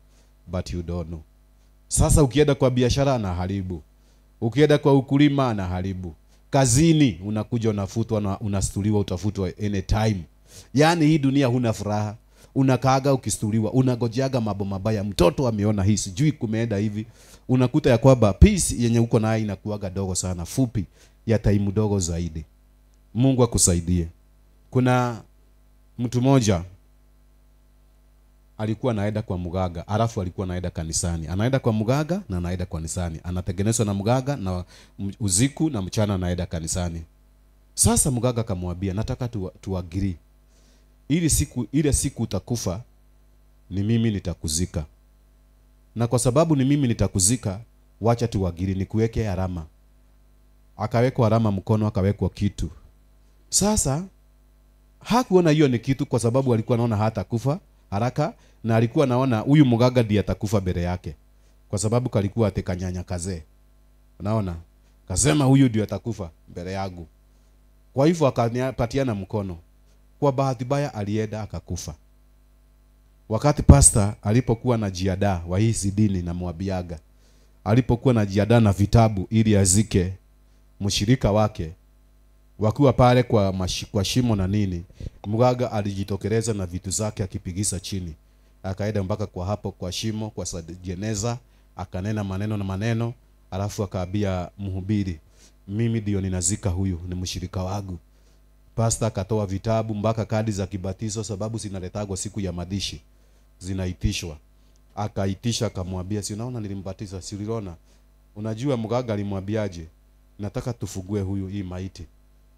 S1: but you don't know. Sasa ukienda kwa biashara anaharibu, ukienda kwa ukulima anaharibu, kazini unakuja unafutwa na unastuliwa, utafutwa anytime. Yaani hii dunia huna furaha. Unakaaga ukistuliwa, unagojeaga mambo mabaya. Mtoto ameona hii, sijui kumeenda hivi, unakuta ya kwamba peace yenye uko nayo inakuaga dogo sana, fupi ya time dogo zaidi. Mungu akusaidie. Kuna mtu mmoja alikuwa anaenda kwa mganga, alafu alikuwa anaenda kanisani. Anaenda kwa mganga na anaenda kanisani. Anatengenezwa na mganga, na usiku na mchana anaenda kanisani. Sasa mganga akamwambia, nataka tuagree. Ile siku utakufa, ni mimi nitakuzika. Na kwa sababu ni mimi nitakuzika, wacha tuagiri nikuweke alama. Akawekwa alama mkono, akawekwa kitu. Sasa hakuona hiyo ni kitu, kwa sababu alikuwa anaona hata kufa haraka, na alikuwa anaona huyu mganga ndiye atakufa mbele yake, kwa sababu kalikuwa atekanyanya kaze. Unaona? Kasema huyu ndiye atakufa mbele yangu. Kwa hivyo akapatiana mkono. Kwa bahati mbaya alienda akakufa. Wakati pastor alipokuwa na jiada wa hizi dini na mwabiaga, alipokuwa na jiada na vitabu ili azike mshirika wake, wakiwa pale kwa shimo na nini, mganga alijitokeleza na vitu zake akipigisa chini. Akaenda mpaka kwa hapo kwa shimo, kwa jeneza, akanena maneno, alafu akaambia mhubiri, mimi ndio ninazika huyu, ni mshirika wangu. Pastor akatoa vitabu mpaka kadi za kibatizo, sababu zinaletagwa siku ya madishi, zinaitishwa. Akaitisha, akamwambia, si unaona nilimbatiza, si uliona? Unajua mganga alimwambiaje? Nataka tufugue huyu hii maiti,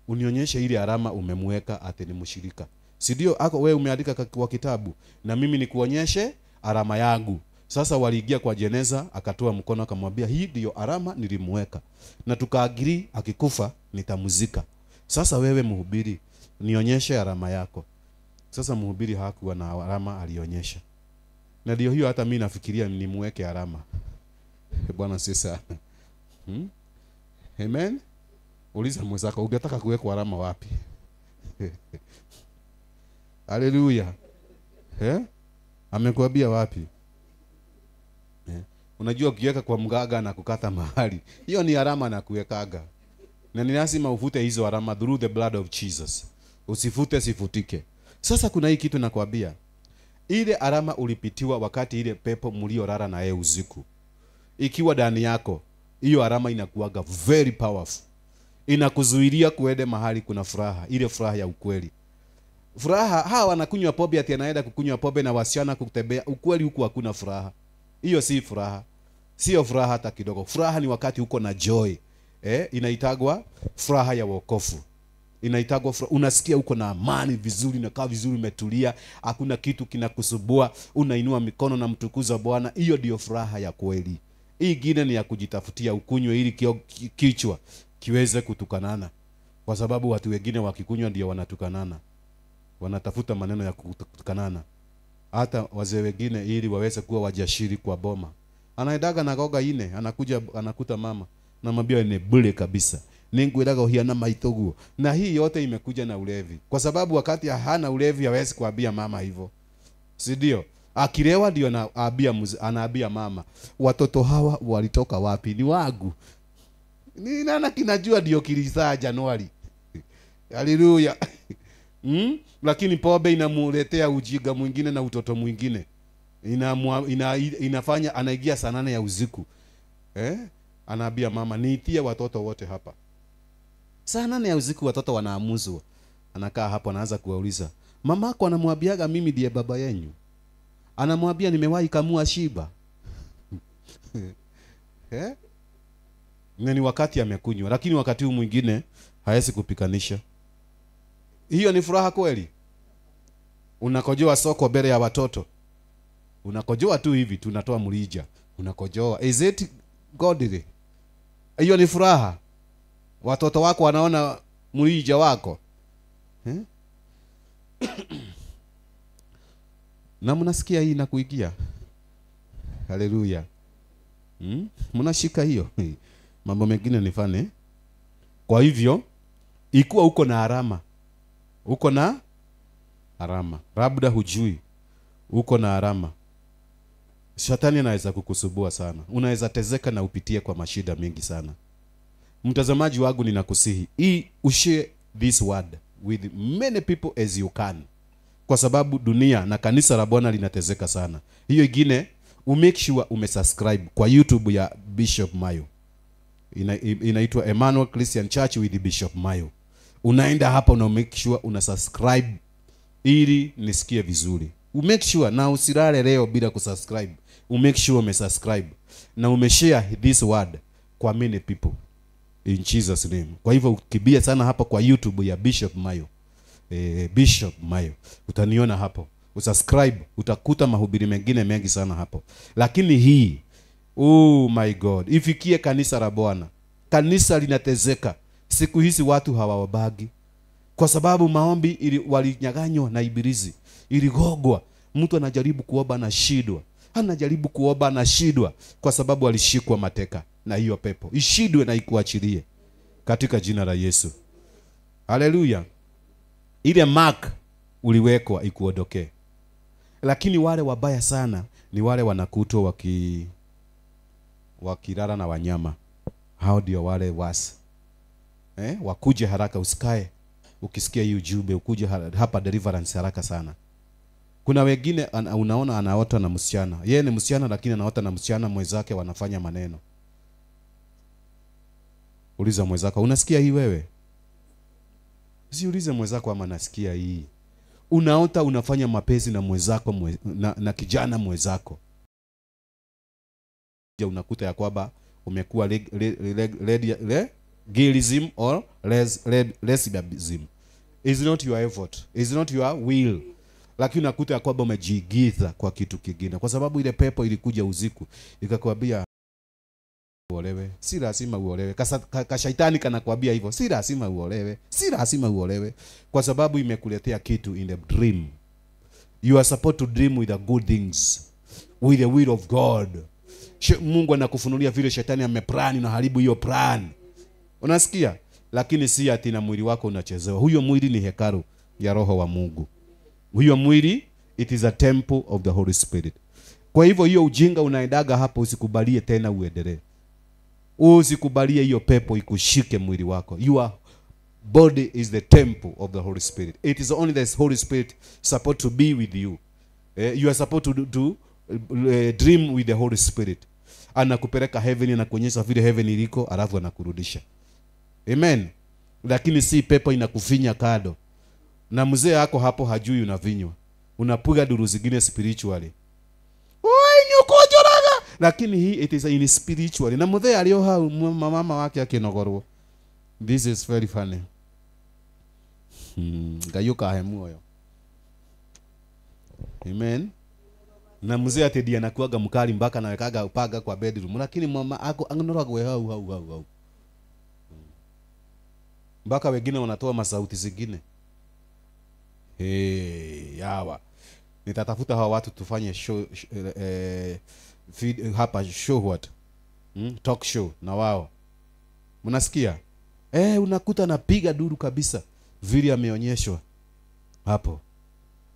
S1: unionyeshe ile alama umemweka ate ni mshirika. Si ndio? Ako wewe umeandika kwa kitabu, na mimi nikuonyeshe alama yangu. Sasa waliingia kwa jeneza, akatoa mkono, akamwambia, hii ndio alama nilimweka, na tukaagiri akikufa nitamuzika. Sasa wewe mhubiri, nionyeshe alama yako. Sasa mhubiri hakuwa na alama, alionyesha. Na ndio hiyo hata mimi nafikiria nimweke alama. Bwana sasa. Amen. Uliza mwenzako, ungetaka kuweka alama wapi? Haleluya. Amekwambia wapi? Unajua ukiweka kwa mganga na kukata mahali, hiyo ni alama na kuwekaga. Na ni lazima ufute hizo alama through the blood of Jesus. Usifute sifutike. Sasa kuna hii kitu nakwambia. Ile alama ulipitiwa wakati ile pepo mliolala na yeye usiku, ikiwa ndani yako, hiyo alama inakuaga very powerful. Inakuzuilia kuende mahali kuna furaha, ile furaha ya ukweli. Furaha, hawa wanakunywa pombe ati anaenda kukunywa pombe na wasichana kutembea, ukweli huko hakuna furaha. Hiyo si furaha. Sio furaha hata kidogo. Furaha ni wakati uko na joy. Inaitagwa furaha ya wokovu. Inaitagwa unasikia uko na amani vizuri, na kaa vizuri, umetulia, hakuna kitu kinakusubua, unainua mikono na mtukuza Bwana. Hiyo ndio furaha ya kweli. Hii ingine ni ya kujitafutia ukunywe ili kichwa kiweze kutukanana, kwa sababu watu wengine wakikunywa ndio wanatukanana, wanatafuta maneno ya kutukanana. Hata wazee wengine ili waweze kuwa wajashiri kwa boma, anaendaga na goga ine, anakuja anakuta mama, namwambia ni bure kabisa, ningwiraga hiana maitoguo. Na hii yote imekuja na ulevi, kwa sababu wakati hana ulevi hawezi kuambia mama hivyo, si ndio? Akilewa ndio anaambia mama, watoto hawa walitoka wapi? Ni wangu. Ni nani kinajua? Ndio kilizaa Januari. Haleluya. Lakini pombe inamuletea ujinga mwingine na utoto mwingine. Inafanya anaingia saa 8 ya usiku. Anaambia mama, niitie watoto wote hapa. Saa 8 ya usiku watoto wanaamuzwa. Anakaa hapo anaanza kuwauliza, mamako anamwambiaga mimi ndiye baba yenu? Anamwambia nimewahi kamua shiba. Ni wakati amekunywa, lakini wakati huu mwingine hawezi kupikanisha. Hiyo ni furaha kweli? Unakojoa soko mbele ya watoto. Unakojoa tu hivi, tunatoa mlija. Unakojoa. Is it godly? Hiyo ni furaha? Watoto wako wanaona mlija wako. Na mnasikia hii na kuigia. Haleluya. Mnashika hiyo. Mambo mengine nifane. Kwa hivyo ikuwa uko na alama. Uko na alama. Labda hujui uko na alama. Shetani anaweza kukusubua sana. Unaweza tezeka na upitie kwa mashida mengi sana. Mtazamaji wangu, ninakusihi ushare this word with many people as you can, kwa sababu dunia na kanisa la Bwana linatezeka sana. Hiyo ingine, make sure umesubscribe kwa YouTube ya Bishop Mayo. Inaitwa Emmanuel Christian Church with Bishop Mayo. Unaenda hapa na make sure una subscribe ili nisikie vizuri. Make sure na usilale leo bila kusubscribe. Make sure umesubscribe na umeshare this word kwa many people in Jesus name. Kwa hivyo ukibia sana hapa kwa YouTube ya Bishop Mayo. Bishop Mayo. Utaniona hapo. Usubscribe, utakuta mahubiri mengine mengi sana hapo. Lakini hii, oh my God, ifikie kanisa la Bwana. Kanisa linatezeka. Siku hizi watu hawawabagi, kwa sababu maombi walinyaganywa na ibilisi. Iligogwa. Mtu anajaribu kuomba na shidwa. Anajaribu kuomba na shidwa kwa sababu alishikwa mateka na hiyo pepo. Ishidwe na ikuachilie katika jina la Yesu. Haleluya. Ile mark uliwekwa ikuondokee. Lakini wale wabaya sana ni wale wanakutwa wakilala na wanyama. Hao ndio wale wasi. Wakuje haraka, usikae ukisikia hii ujumbe, ukuje hapa deliverance haraka sana. Kuna wengine unaona anaota na msichana. Yeye ni msichana lakini anaota na msichana mwenzake, wanafanya maneno. Uliza mwenzako, unasikia hii wewe? Usiulize mwenzako ama nasikia hii. Unaota unafanya mapenzi na mwenzako na kijana mwenzako. Unakuta ya kwamba umekuwa legalism or lesbianism. Is not your effort. Is not your will. Lakini unakuta ya kwamba umejiigiza kwa kitu kingine, kwa sababu ile pepo ilikuja usiku ikakwambia uolewe. Si lazima uolewe. Kashaitani kanakwambia hivyo. Si lazima uolewe. Si lazima uolewe, kwa sababu imekuletea kitu in the dream. You are supposed to dream with the good things, with the will of God. Mungu anakufunulia vile shetani ameplani na haribu hiyo plan. Unasikia? Lakini si ati na mwili wako unachezewa. Huyo mwili ni hekalu ya Roho wa Mungu. Huyo mwili, it is a temple of the Holy Spirit. Kwa hivyo hiyo ujinga unaendaga hapo, usikubalie tena uendelee. Usikubalie hiyo pepo ikushike mwili wako. Your body is the temple of the Holy Spirit. It is only the Holy Spirit supposed to be with you. You are supposed to dream with the Holy Spirit. Anakupeleka heaven na kuonyesha vile heaven iliko, alafu anakurudisha. Amen. Lakini si pepo inakufinya kado. Na mzee yako hapo hajui unavinywa. Unapiga duru zingine spiritually. Oi nyukojoraga. Lakini hii it is in spiritually. Na mzee alioha mama wake akinogorwo. This is very funny. Gayuka hemuoyo. Amen. Na mzee ati ndiye anakuaga mkali mpaka anawekaga upaga kwa bedroom, lakini mama ako anonora kwa hau mpaka wengine wanatoa masauti zingine. Yawa nitatafuta hawa watu tufanye show hapa show what talk show na wao, mnasikia unakuta napiga duru kabisa vile ameonyeshwa hapo.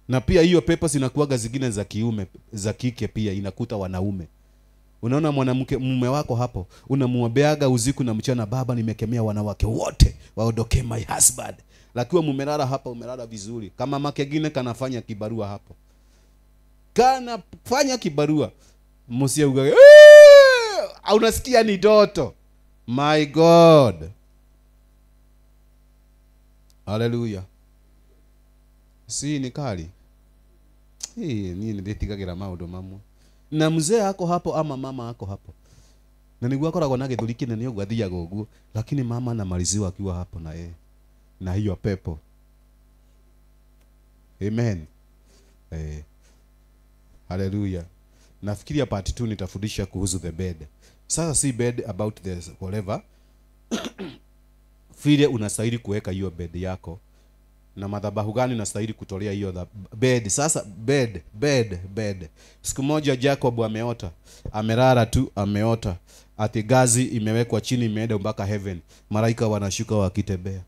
S1: Na pia hiyo pepo zinakuaga zingine za kiume za kike pia inakuta wanaume. Unaona mwanamke mume wako hapo unamuombeaga usiku na mchana, baba nimekemea wanawake wote waondoke my husband, lakini mumelala hapa umelala vizuri. Kama makegine kanafanya kibarua hapo, kanafanya kibarua msia uga unasikia ni doto. My God, hallelujah. Si ni kali nini ndetigagira maundu mamwe na mzee ako hapo ama mama ako hapo, na niguo akoragwo na githuri kinene uguo athiaga uguo, lakini mama anamaliziwa akiwa hapo na na hiyo pepo. Amen. Hallelujah. Nafikiria part 2 nitafundisha kuhusu the bed. Sasa si bed about the whatever vile unastahili kuweka hiyo bed yako na madhabahu gani unastahili kutolea hiyo bed. Sasa bed. Siku moja Jacob ameota, amelala tu ameota ati gazi imewekwa chini imeenda mpaka heaven, malaika wanashuka wakitembea.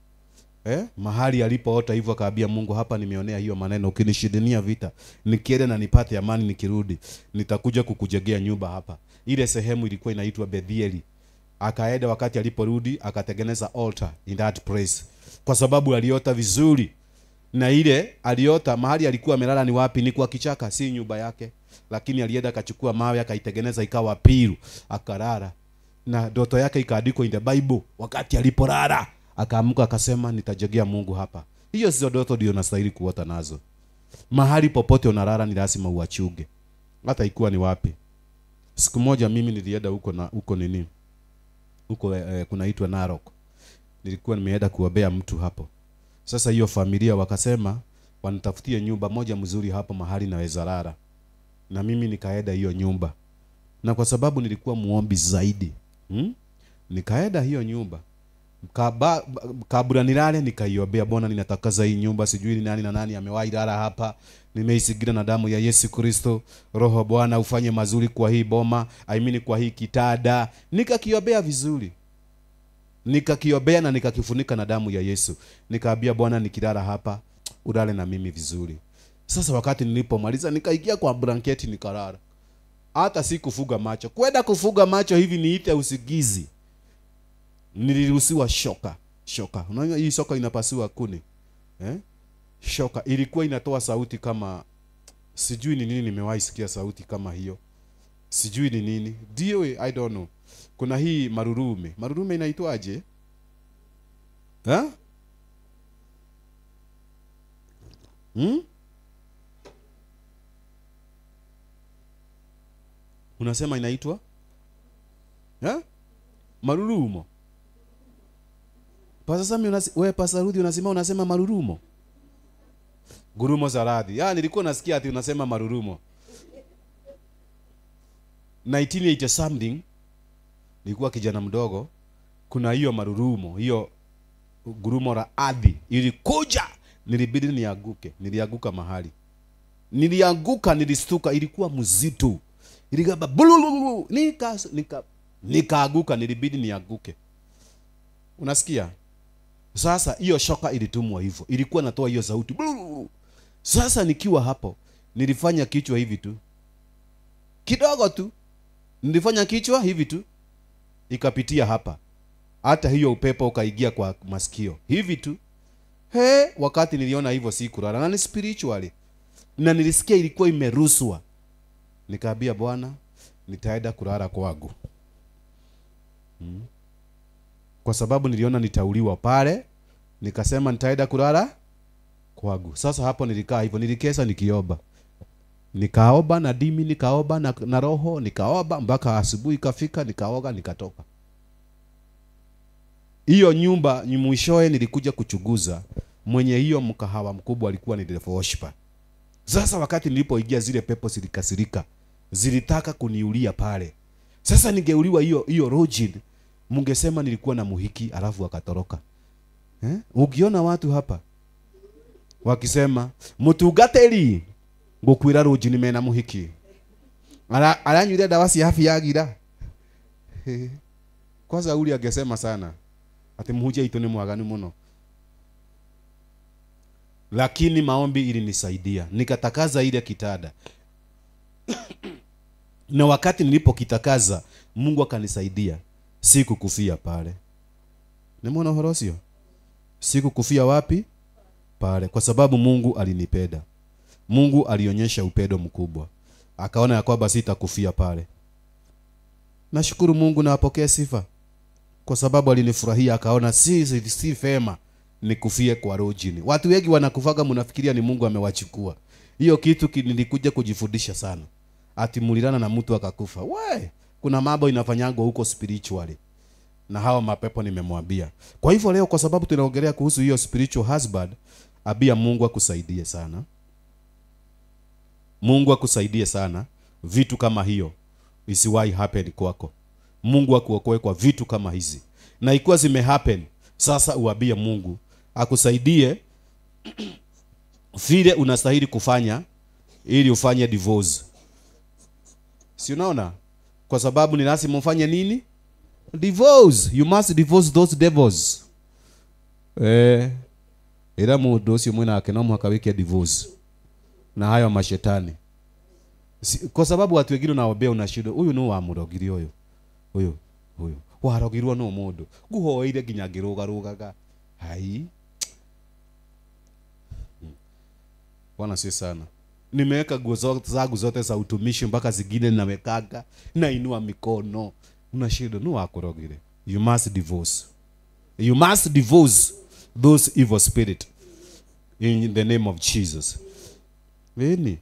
S1: Mahali alipoota hivyo akaambia Mungu, hapa nimeonea hiyo maneno, ukinishindania vita nikienda na nipate amani nikirudi nitakuja kukujengea nyumba hapa. Ile sehemu ilikuwa inaitwa Betheli. Akaenda wakati aliporudi akatengeneza altar in that place, kwa sababu aliota vizuri. Na ile aliota mahali alikuwa amelala ni wapi? Ni kwa kichaka, si nyumba yake. Lakini alienda akachukua mawe akaitengeneza ikawa piru akalala. Na ndoto yake ikaandikwa in the Bible. Wakati alipolala akaamka akasema nitajengea Mungu hapa. Hiyo sio ndoto ndio unastahili kuota nazo. Mahali popote unalala ni lazima uachunge, hata ikuwa ni wapi. Siku moja mimi nilienda huko na huko nini huko kunaitwa Narok. Nilikuwa nimeenda kuombea mtu hapo. Sasa hiyo familia wakasema wanitafutie nyumba moja mzuri hapo mahali naweza lala. Na mimi nikaenda hiyo nyumba. Na kwa sababu nilikuwa muombi zaidi, nikaenda hiyo nyumba. Kabla nilale nikaiombea, Bwana ninatakaza hii nyumba, sijui ni nani na nani amewahi lala hapa. Nimeisigira na damu ya Yesu Kristo. Roho Bwana ufanye mazuri kwa hii boma, kwa hii kitada. Nikakiombea vizuri. Nikakiombea na nikakifunika na damu ya Yesu. Nikaambia Bwana nikilala hapa ulale na mimi vizuri. Sasa wakati nilipomaliza nikaingia kwa blanketi nikalala. Hata si kufuga macho. Kwenda kufuga macho hivi niite usigizi. Niliruhusiwa shoka. Unaona hii shoka inapasua kuni. Shoka ilikuwa inatoa sauti kama sijui ni nini, nimewahi sikia sauti kama hiyo. Sijui ni nini. I don't know. Kuna hii marurume inaitwaje? Unasema inaitwa marurumo. Pastor Rudy unasema marurumo. Gurumo za radhi. Nilikuwa nasikia ati unasema marurumo. 1980 something nilikuwa kijana mdogo, kuna hiyo marurumo, hiyo gurumo la ardhi ilikuja, nilibidi nianguke. Nilianguka mahali. Nilistuka, ilikuwa mzito. Iligaba bululu, nikaanguka, nilibidi nianguke. Unasikia? Sasa hiyo shoka ilitumwa hivyo. Ilikuwa natoa hiyo sauti. Bululu. Sasa nikiwa hapo, nilifanya kichwa hivi tu. Kidogo tu. Nilifanya kichwa hivi tu. Ikapitia hapa. Hata hiyo upepo ukaingia kwa masikio. Hivi tu. Wakati niliona hivyo sikulala, na ni spiritually. Na nilisikia ilikuwa imeruswa. Nikaambia Bwana, nitaenda kulala kwangu. Kwa sababu niliona nitauliwa pale, nikasema nitaenda kulala kwangu. Sasa hapo nilikaa hivyo, nilikesha nikiomba. Nikaomba na dimi, nikaomba na roho, nikaomba mpaka asubuhi ikafika, nikaoga nikatoka. Hiyo nyumba mwishoe nilikuja kuchunguza, mwenye hiyo mkahawa mkubwa alikuwa ni devil worshiper. Sasa wakati nilipoingia zile pepo zilikasirika, zilitaka kuniulia pale. Sasa ningeuliwa hiyo rojin, mungesema nilikuwa na muhiki alafu akatoroka. Ukiona watu hapa wakisema mutungateri ngukwira rojin mena muhiki, aranyuire dawa cia hafi yagira. Kwanza uli angesema sana ati muhuje itu ni mwaganu muno. Lakini maombi ilinisaidia, nikatakaza ile kitada. Na wakati nilipokitakaza, Mungu akanisaidia, sikukufia pale. Nimeona horosio? Sikukufia wapi? Pale, kwa sababu Mungu alinipenda. Mungu alionyesha upendo mkubwa. Akaona ya kwamba sitakufia pale. Nashukuru Mungu na apokee sifa. Kwa sababu alinifurahia, akaona si fema nikufie kwa rojini. Watu wengi wanakufaga mnafikiria ni Mungu amewachukua. Hiyo kitu nilikuja kujifundisha sana. Ati mulirana na mtu akakufa. We, kuna mambo inafanyangwa huko spiritually. Na hawa mapepo nimemwambia. Kwa hivyo leo kwa sababu tunaongelea kuhusu hiyo spiritual husband, abia Mungu akusaidie sana. Mungu akusaidie sana. Vitu kama hiyo isiwahi happen kwako. Mungu akuokoe kwa vitu kama hizi. Na ikiwa zime happen, sasa uambie Mungu akusaidie vile unastahili kufanya ili ufanye divorce. Si unaona? Kwa sababu ni lazima mfanye nini? Divorce. You must divorce those devils. Ila mundu ucio mwina ake no muhaka wike divorce na hayo mashetani. Kwa sababu watu wengine naombea unashinda, huyu no wamurogiri huyu warogirwo no mundu nguhoeire nginya ngirugarugaga hai. Bwana si sana. Nimeweka nguo zangu zote za utumishi mpaka zingine nawekaga na inua mikono. Unashinda no wakurogire. You must divorce. You must divorce those evil spirit in the name of Jesus. Nini?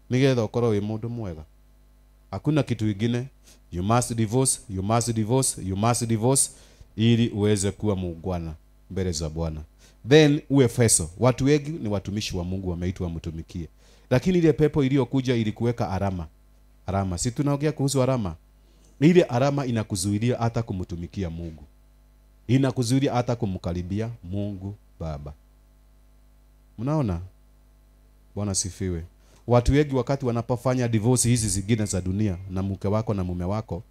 S1: Nigetha ukorwo wi mundu mwega. Hakuna kitu kingine. You must divorce, you must divorce, you must divorce ili uweze kuwa muungwana mbele za Bwana. Then uwe feso. Watu wengi ni watumishi wa Mungu wameitwa mtumikie. Lakini ile pepo iliyokuja ilikuweka alama. Alama. Si tunaongea kuhusu alama? Ile alama inakuzuilia hata kumtumikia Mungu. Inakuzuilia hata kumkaribia Mungu Baba. Mnaona? Bwana sifiwe. Watu wengi wakati wanapofanya divorce hizi zingine za dunia na mke wako na mume wako,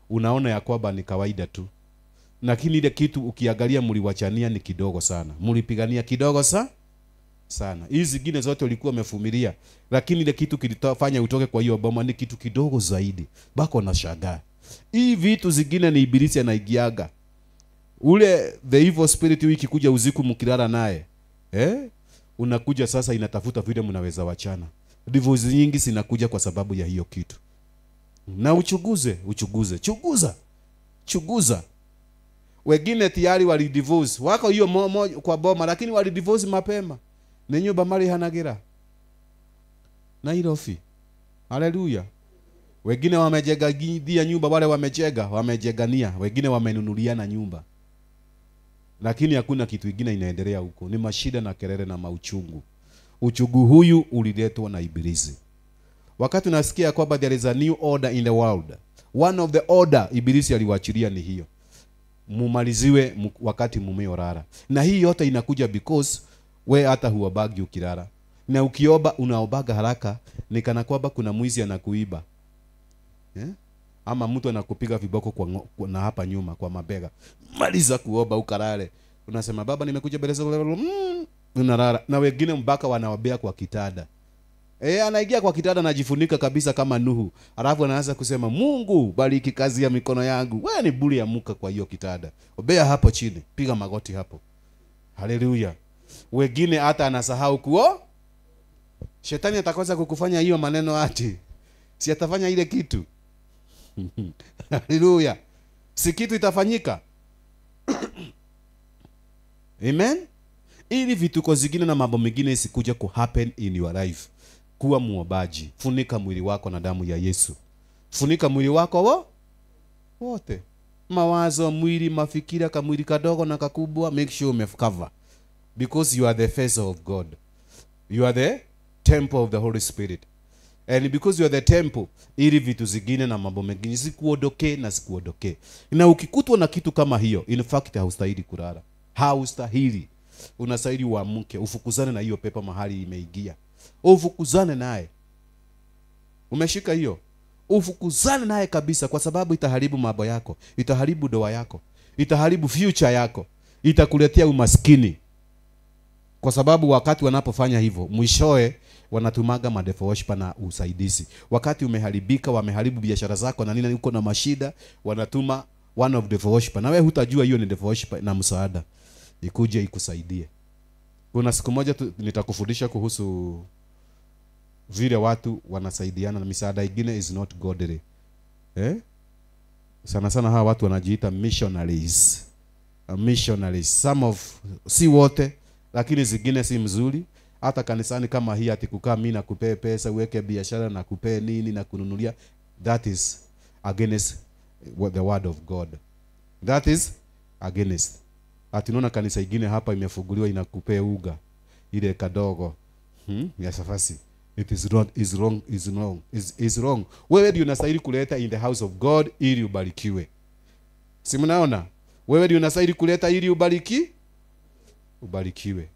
S1: unaona ya kwamba ni kawaida tu. Lakini ile kitu ukiangalia mliwachania ni kidogo sana. Mlipigania kidogo sana. Hizi zingine zote ulikuwa umevumilia, lakini ile kitu kilitofanya utoke kwa hiyo boma ni kitu kidogo zaidi. Bako na shagaa. Hii vitu zingine ni ibilisi anaingiaga. Ule the evil spirit wiki kuja usiku mkilala naye. Unakuja sasa inatafuta vile mnaweza wachana. Divorce nyingi zinakuja kwa sababu ya hiyo kitu. Na chuguza. Wengine tayari wali divorce. Wako hiyo kwa boma lakini wali divorce mapema. Na nyumba mali hanagira. Na irofi. Haleluya. Wengine wamejenga dia nyumba, wale wamejegania, wengine wamenunuliana nyumba. Lakini hakuna kitu kingine inaendelea huko. Ni mashida na kelele na mauchungu. Uchungu huyu uliletwa na ibilisi. Wakati unasikia kwamba there is a new order in the world, one of the order ibilisi aliwachilia ni hiyo. Mumaliziwe wakati mumeorara. Na hii yote inakuja because we hata huobagi ukilala. Na ukioba unaobaga haraka ni kana kwamba kuna mwizi anakuiba. Ama mtu anakupiga viboko na hapa nyuma kwa mabega. Maliza kuoba ukalale. Unasema baba nimekuja mbele zako. Unalala. Na wengine mpaka wanaobea kwa kitanda. Anaingia kwa kitanda anajifunika kabisa kama Nuhu. Alafu anaanza kusema Mungu bariki kazi ya mikono yangu. Wewe ni buri ya muka kwa hiyo kitanda. Obea hapo chini. Piga magoti hapo. Haleluya. Wengine hata anasahau kuo. Shetani atakosa kukufanya hiyo maneno ati. Si atafanya ile kitu. Haleluya. Si kitu itafanyika. Amen. Ili vituko zingine na mambo mengine isikuja ku happen in your life. Kuwa muombaji. Funika mwili wako na damu ya Yesu. Funika mwili wako wote. Mawazo, mwili, mafikira, kamwili kadogo na kakubwa, make sure umecover. Because you are the face of God. You are the temple of the Holy Spirit. And because you are the temple, ili vitu zingine na mambo mengine zikuondoke na zikuondoke. Na ukikutwa na kitu kama hiyo, in fact haustahili kulala. Haustahili. Unastahili uamke, ufukuzane na hiyo pepo mahali imeingia. Ufukuzane naye. Umeshika hiyo? Ufukuzane naye kabisa, kwa sababu itaharibu mambo yako, itaharibu ndoa yako, itaharibu future yako, itakuletea umaskini. Kwa sababu wakati wanapofanya hivyo, mwishoe wanatumaga madevil worshiper na usaidizi. Wakati umeharibika, wameharibu biashara zako na nini, uko na mashida, wanatuma one of the devil worshiper. Na wewe hutajua hiyo ni devil worshiper na msaada. Ikuje ikusaidie. Kuna siku moja nitakufundisha kuhusu vile watu wanasaidiana na misaada ingine is not godly. Sana sana hawa watu wanajiita missionaries. Missionaries. Some of, si wote, lakini zingine si mzuri. Hata kanisani kama hii ati kukaa mimi nakupee pesa, uweke biashara na kupee nini na kununulia, that is against the word of God. That is against. Ati unaona kanisa ingine hapa imefunguliwa inakupea uga ile kadogo. Ya safasi. It is wrong, is wrong. Wewe ndio unastahili kuleta in the house of God ili ubarikiwe. Si mnaona? Wewe ndio unastahili kuleta ili ubarikiwe.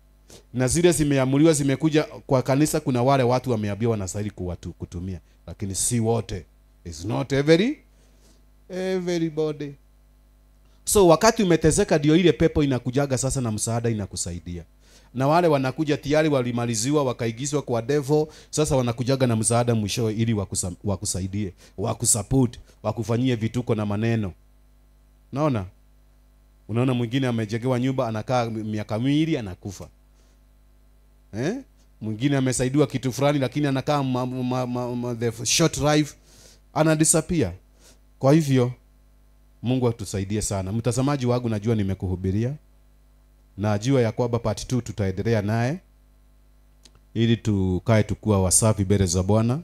S1: Na zile zimeamuliwa zimekuja kwa kanisa, kuna wale watu wameambiwa wanastahili kutumia, lakini si wote. It's not everybody. So wakati umetezeka ndio ile pepo inakujaga sasa na msaada inakusaidia. Na wale wanakuja tayari walimaliziwa wakaigizwa kwa devil, sasa wanakujaga na msaada mwisho ili wakusaidie, wakusupport, wakufanyie vituko na maneno. Unaona mwingine amejengewa nyumba anakaa miaka miwili anakufa. Mwingine amesaidiwa kitu fulani lakini anakaa the short life ana disappear. Kwa hivyo Mungu atusaidie sana. Mtazamaji wangu, najua nimekuhubiria. Najua ya kwamba part 2 tutaendelea naye ili tukae tukua wasafi mbele za Bwana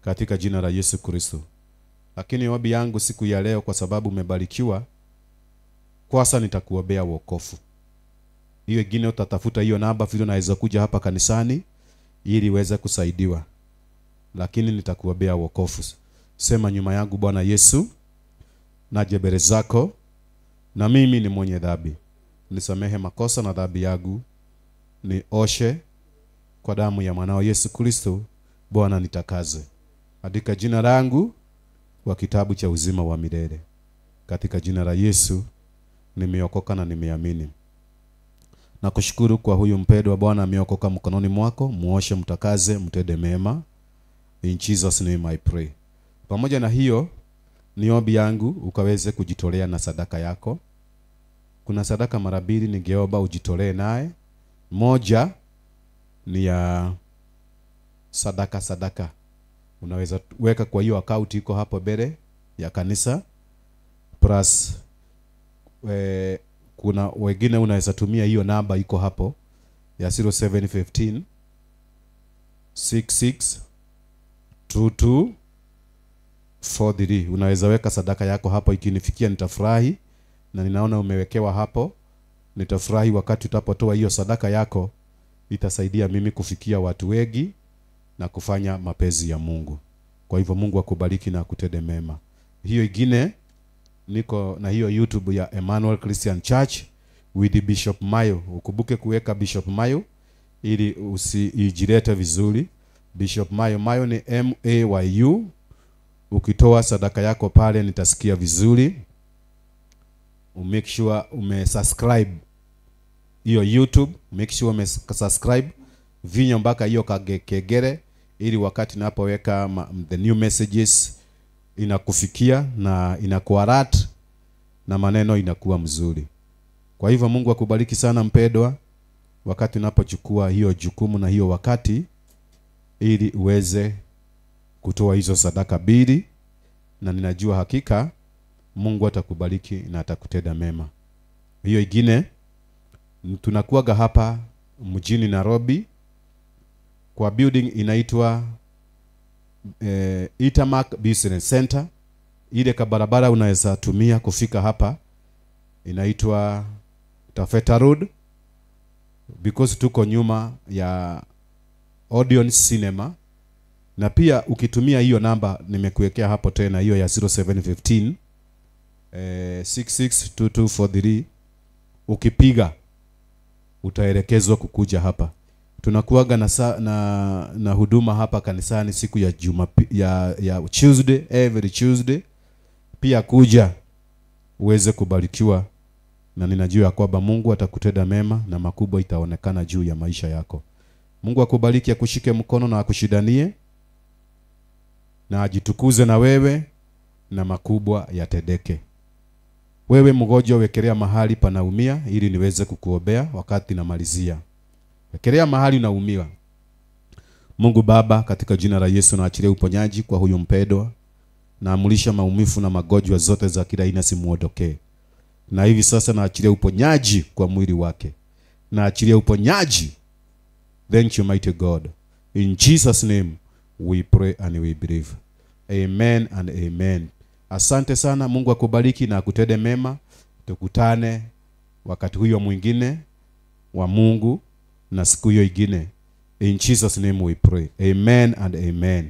S1: katika jina la Yesu Kristo. Lakini ombi yangu siku ya leo, kwa sababu umebarikiwa, kwanza nitakuombea wokovu. Hiyo ingine utatafuta hiyo namba vile naweza kuja hapa kanisani ili uweze kusaidiwa. Lakini nitakuombea wokovu. Sema nyuma yangu: Bwana Yesu, naje mbele zako na mimi ni mwenye dhambi. Nisamehe makosa na dhambi yangu. Nioshe kwa damu ya mwanao Yesu Kristo. Bwana nitakaze. Andika jina langu kwa kitabu cha uzima wa milele. Katika jina la Yesu nimeokoka na nimeamini. Nakushukuru kwa huyu mpendwa Bwana ameokoka mkononi mwako. Muoshe, mtakaze, mtende mema. In Jesus name I pray. Pamoja na hiyo, ni ombi yangu ukaweze kujitolea na sadaka yako. Kuna sadaka mara mbili ningeomba ujitolee naye. Moja ni ya sadaka. Unaweza weka kwa hiyo account iko hapo mbele ya kanisa. Plus kuna wengine unaweza tumia hiyo namba iko hapo ya 0715 66 22 43. Unaweza weka sadaka yako hapo. Ikinifikia nitafurahi, na ninaona umewekewa hapo. Nitafurahi wakati utapotoa hiyo sadaka yako. Itasaidia mimi kufikia watu wengi na kufanya mapenzi ya Mungu. Kwa hivyo Mungu akubariki na akutende mema. Hiyo ingine niko na hiyo YouTube ya Emmanuel Christian Church with Bishop Mayo. Ukumbuke kuweka Bishop Mayo ili usijilete vizuri. Bishop Mayo ni MAYU. Ukitoa sadaka yako pale nitasikia vizuri. Make sure umesubscribe hiyo YouTube. Make sure umesubscribe vinyo mpaka hiyo kagekegere, ili wakati napoweka the new messages inakufikia na inakuwa rat na maneno inakuwa mzuri. Kwa hivyo Mungu akubariki sana mpendwa, wakati unapochukua hiyo jukumu na hiyo wakati, ili uweze kutoa hizo sadaka mbili, na ninajua hakika Mungu atakubariki na atakutenda mema. Hiyo ingine tunakuaga hapa mjini Nairobi kwa building inaitwa Itamak Business Center. Ile kabarabara unaweza tumia kufika hapa inaitwa Tafeta Road, because tuko nyuma ya Odeon Cinema. Na pia ukitumia hiyo namba nimekuwekea hapo tena, hiyo ya 0715 662243, ukipiga utaelekezwa kukuja hapa. Tunakuaga na huduma hapa kanisani siku ya ya Tuesday, every Tuesday. Pia kuja uweze kubarikiwa, na ninajua kwamba Mungu atakutenda mema na makubwa itaonekana juu ya maisha yako. Mungu akubariki, akushike mkono na akushidanie na ajitukuze na wewe, na makubwa yatendeke. Wewe mgonjwa, wekelea mahali panaumia ili niweze kukuombea wakati namalizia. Wekelea mahali unaumia. Mungu Baba, katika jina la Yesu naachilia uponyaji kwa huyu mpendwa. Naamulisha maumivu na magonjwa zote za kila aina simuondokee. Na hivi sasa naachilia uponyaji kwa mwili wake. Naachilia uponyaji. Thank you mighty God. In Jesus name we pray and we believe. Amen and amen. Asante sana. Mungu akubariki na akutende mema. Tukutane wakati huyo mwingine wa Mungu na siku hiyo ingine. In Jesus name we pray. Amen and amen.